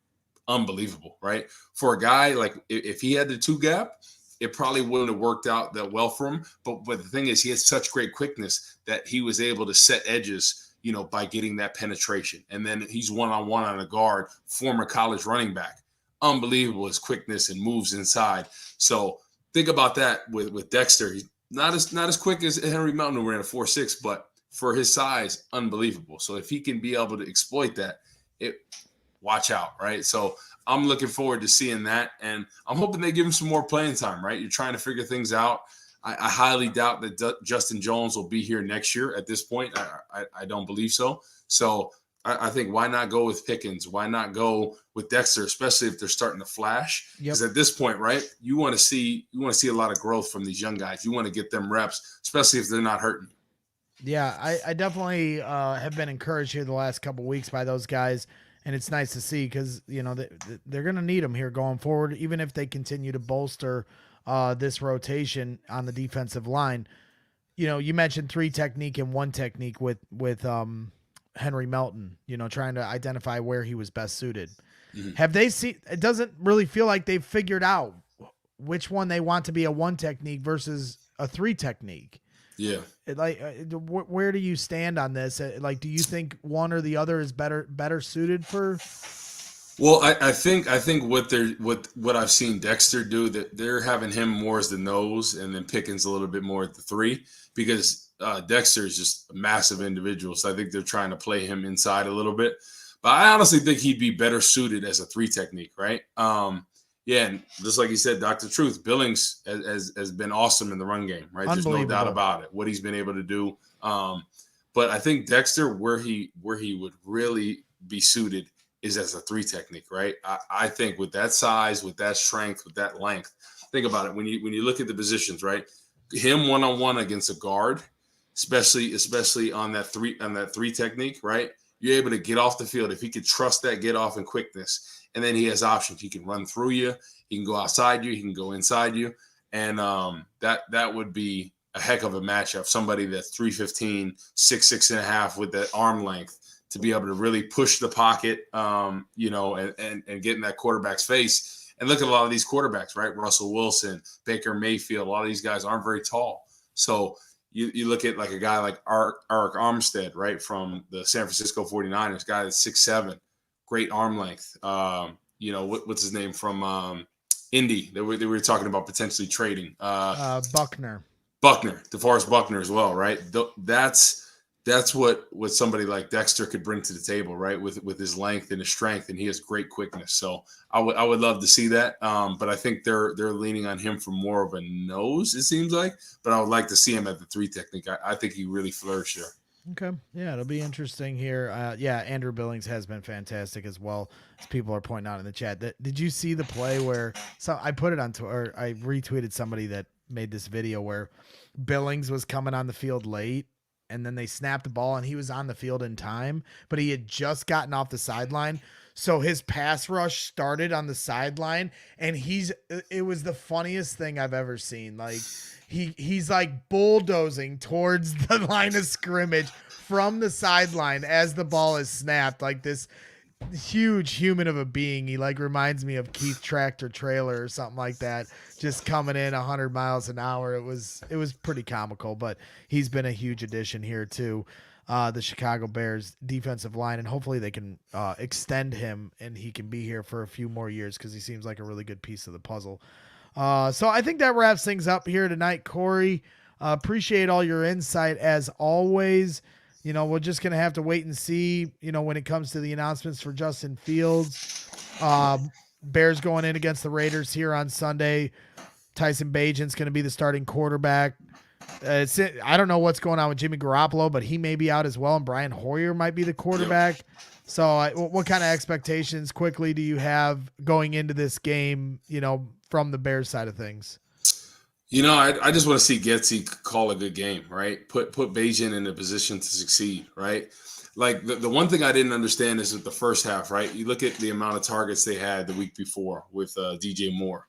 unbelievable, right? For a guy, like if he had the 2-gap, it probably wouldn't have worked out that well for him. But the thing is, he has such great quickness that he was able to set edges, by getting that penetration. And then he's one-on-one on a guard, former college running back. Unbelievable, his quickness and moves inside. So think about that with Dexter. He's not as quick as Henry Melton, who ran a 4.6, but for his size, unbelievable. So if he can be able to exploit that, watch out, right? So I'm looking forward to seeing that, and I'm hoping they give him some more playing time, right? You're trying to figure things out. I highly doubt that Justin Jones will be here next year at this point. I don't believe so. So I think why not go with Pickens? Why not go with Dexter, especially if they're starting to flash? Because at this point, right, you want to see a lot of growth from these young guys. You want to get them reps, especially if they're not hurting. Yeah, I definitely have been encouraged here the last couple of weeks by those guys. And it's nice to see, because, they're going to need them here going forward, even if they continue to bolster this rotation on the defensive line. You mentioned 3 technique and 1 technique with Henry Melton, trying to identify where he was best suited. Mm-hmm. Have they seen, it doesn't really feel like they've figured out which one they want to be a 1 technique versus a 3 technique. Yeah. Where do you stand on this? Do you think one or the other is better suited for Well, I think what I've seen Dexter do, that they're having him more as the nose and then Pickens a little bit more at the three, because Dexter is just a massive individual. So I think they're trying to play him inside a little bit. But I honestly think he'd be better suited as a three technique, right? Yeah, and just like you said, Dr. Truth, Billings has been awesome in the run game, right? There's no doubt about it, what he's been able to do. But I think Dexter, where he would really be suited is as a three technique, right? I think with that size, with that strength, with that length, think about it. When you look at the positions, right? Him one-on-one against a guard, especially on that three technique, right? You're able to get off the field if he could trust that get off and quickness. And then he has options. He can run through you, he can go outside you, he can go inside you. And that would be a heck of a matchup. Somebody that's 315, 6'6.5" with that arm length, to be able to really push the pocket, and get in that quarterback's face. And look at a lot of these quarterbacks, right? Russell Wilson, Baker Mayfield, a lot of these guys aren't very tall. So you look at like a guy like Arik Armstead, right, from the San Francisco 49ers, guy that's 6'7", great arm length. What's his name from Indy? They were talking about potentially trading. Buckner, DeForest Buckner as well, right? That's what somebody like Dexter could bring to the table, right? With his length and his strength, and he has great quickness. So I would love to see that. But I think they're leaning on him for more of a nose, it seems like. But I would like to see him at the three technique. I think he really flourished there. Okay. Yeah, it'll be interesting here. Andrew Billings has been fantastic as well, as people are pointing out in the chat. Did you see the play where I put it on Twitter? I retweeted somebody that made this video where Billings was coming on the field late, and then they snapped the ball and he was on the field in time, but he had just gotten off the sideline. So his pass rush started on the sideline, and it was the funniest thing I've ever seen. Like he's like bulldozing towards the line of scrimmage from the sideline as the ball is snapped, like this huge human of a being. He like reminds me of Keith Tractor Trailer or something like that, just coming in 100 miles an hour. It was pretty comical, but he's been a huge addition here to the Chicago Bears defensive line, and hopefully they can extend him and he can be here for a few more years, because he seems like a really good piece of the puzzle. So I think that wraps things up here tonight, Corey. Appreciate all your insight as always. We're just going to have to wait and see, when it comes to the announcements for Justin Fields. Bears going in against the Raiders here on Sunday. Tyson Bagent's going to be the starting quarterback. I don't know what's going on with Jimmy Garoppolo, but he may be out as well, and Brian Hoyer might be the quarterback. So what kind of expectations quickly do you have going into this game, from the Bears side of things? I just want to see Getsy call a good game, right? Put Bagent in a position to succeed, right? Like the one thing I didn't understand is with the first half, right? You look at the amount of targets they had the week before with DJ Moore.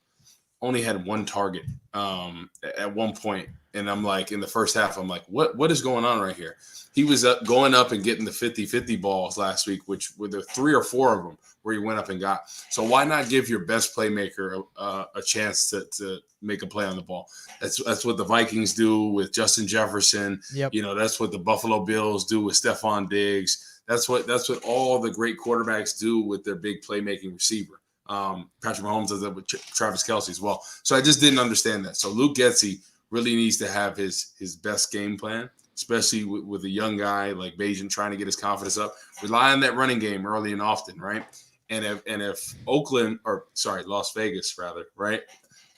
Only had one target at one point. And I'm like, in the first half, I'm like, what is going on right here? He was going up and getting the 50-50 balls last week, which were there 3 or 4 of them where he went up and got. So why not give your best playmaker a chance to make a play on the ball? That's what the Vikings do with Justin Jefferson. Yep. That's what the Buffalo Bills do with Stephon Diggs. That's what all the great quarterbacks do with their big playmaking receiver. Patrick Mahomes does that with Travis Kelce as well. So I just didn't understand that. So Luke Getsy really needs to have his best game plan, especially with a young guy like Bagent trying to get his confidence up. Rely on that running game early and often, right? And if Las Vegas rather, right?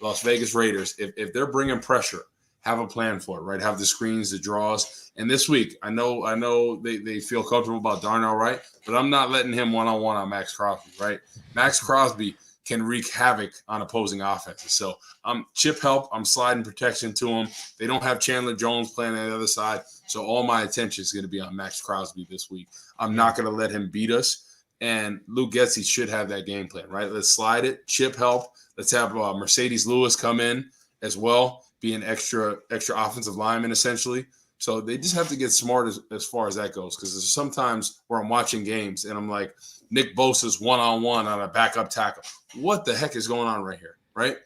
Las Vegas Raiders, if they're bringing pressure, have a plan for it, right? Have the screens, the draws. And this week, I know they feel comfortable about Darnell Wright, but I'm not letting him one-on-one on Max Crosby, right? Max Crosby can wreak havoc on opposing offenses. So I'm chip help. I'm sliding protection to him. They don't have Chandler Jones playing on the other side. So all my attention is going to be on Max Crosby this week. I'm not going to let him beat us. And Luke Getsy should have that game plan, right? Let's slide it, chip help. Let's have Mercedes Lewis come in as well, be an extra offensive lineman essentially. So they just have to get smart as far as that goes, because there's sometimes where I'm watching games and I'm like, Nick Bosa's one-on-one on a backup tackle. What the heck is going on right here, right?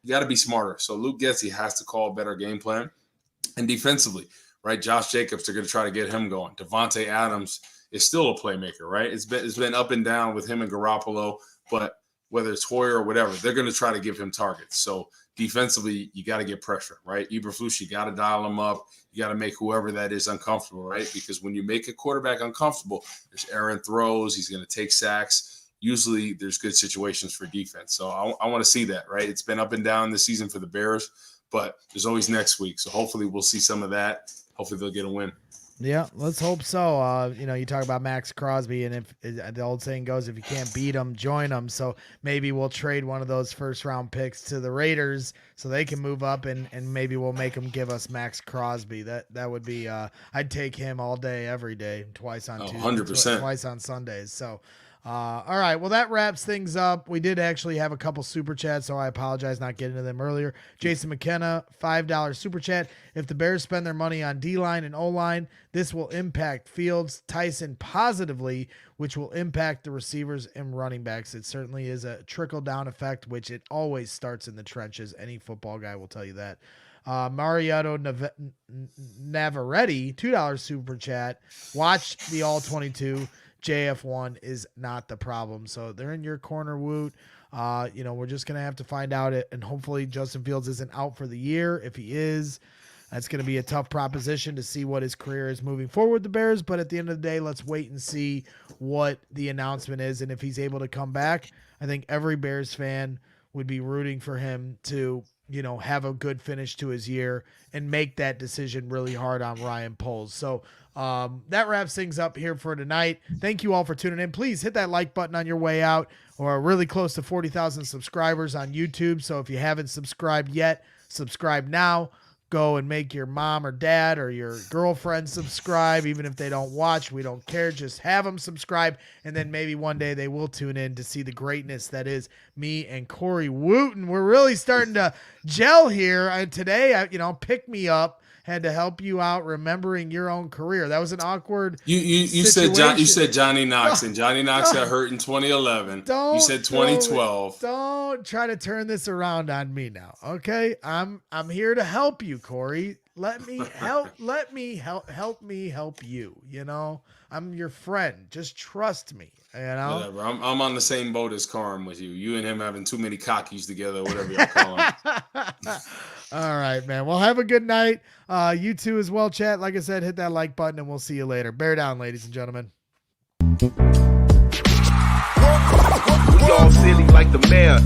You got to be smarter. So Luke Getsy has to call a better game plan. And defensively, right, Josh Jacobs, they're going to try to get him going. Devontae Adams is still a playmaker, right? It's been up and down with him and Garoppolo, but whether it's Hoyer or whatever, they're going to try to give him targets. So defensively, you got to get pressure, right? Eberflus, you got to dial him up. You got to make whoever that is uncomfortable, right? Because when you make a quarterback uncomfortable, there's errant throws. He's going to take sacks. Usually there's good situations for defense. So I want to see that, right? It's been up and down this season for the Bears, but there's always next week. So hopefully we'll see some of that. Hopefully they'll get a win. Yeah, let's hope so. You talk about Max Crosby, and if the old saying goes, if you can't beat them, join them. So maybe we'll trade one of those first-round picks to the Raiders so they can move up, and maybe we'll make them give us Max Crosby. That would be I'd take him all day, every day, twice on Tuesday, 100%. Twice on Sundays. So. All right. Well, that wraps things up. We did actually have a couple super chats, so I apologize not getting to them earlier. Jason McKenna, $5 super chat. If the Bears spend their money on D-line and O-line, this will impact Fields, Tyson positively, which will impact the receivers and running backs. It certainly is a trickle-down effect, which it always starts in the trenches. Any football guy will tell you that. Mariotto Navaretti, $2 super chat. Watch the All-22. JF1 is not the problem. So they're in your corner, Woot. We're just going to have to find out it. And hopefully Justin Fields isn't out for the year. If he is, that's going to be a tough proposition to see what his career is moving forward with the Bears. But at the end of the day, let's wait and see what the announcement is. And if he's able to come back, I think every Bears fan would be rooting for him to, have a good finish to his year and make that decision really hard on Ryan Poles. So that wraps things up here for tonight. Thank you all for tuning in. Please hit that like button on your way out. We're really close to 40,000 subscribers on YouTube. So if you haven't subscribed yet, subscribe now. Go and make your mom or dad or your girlfriend subscribe. Even if they don't watch, we don't care. Just have them subscribe. And then maybe one day they will tune in to see the greatness that is me and Corey Wootton. We're really starting to gel here. Today, pick me up. Had to help you out remembering your own career. That was an awkward You said Johnny Knox, and Johnny Knox got hurt in 2011. You said 2012. Don't try to turn this around on me now, okay? I'm here to help you, Corey. Let me help you, I'm your friend. Just trust me, Whatever. I'm on the same boat as Carm with you. You and him having too many cockies together, whatever y'all call them. All right, man. Well, have a good night. You too as well, chat. Like I said, hit that like button and we'll see you later. Bear down, ladies and gentlemen. We all silly like the mayor.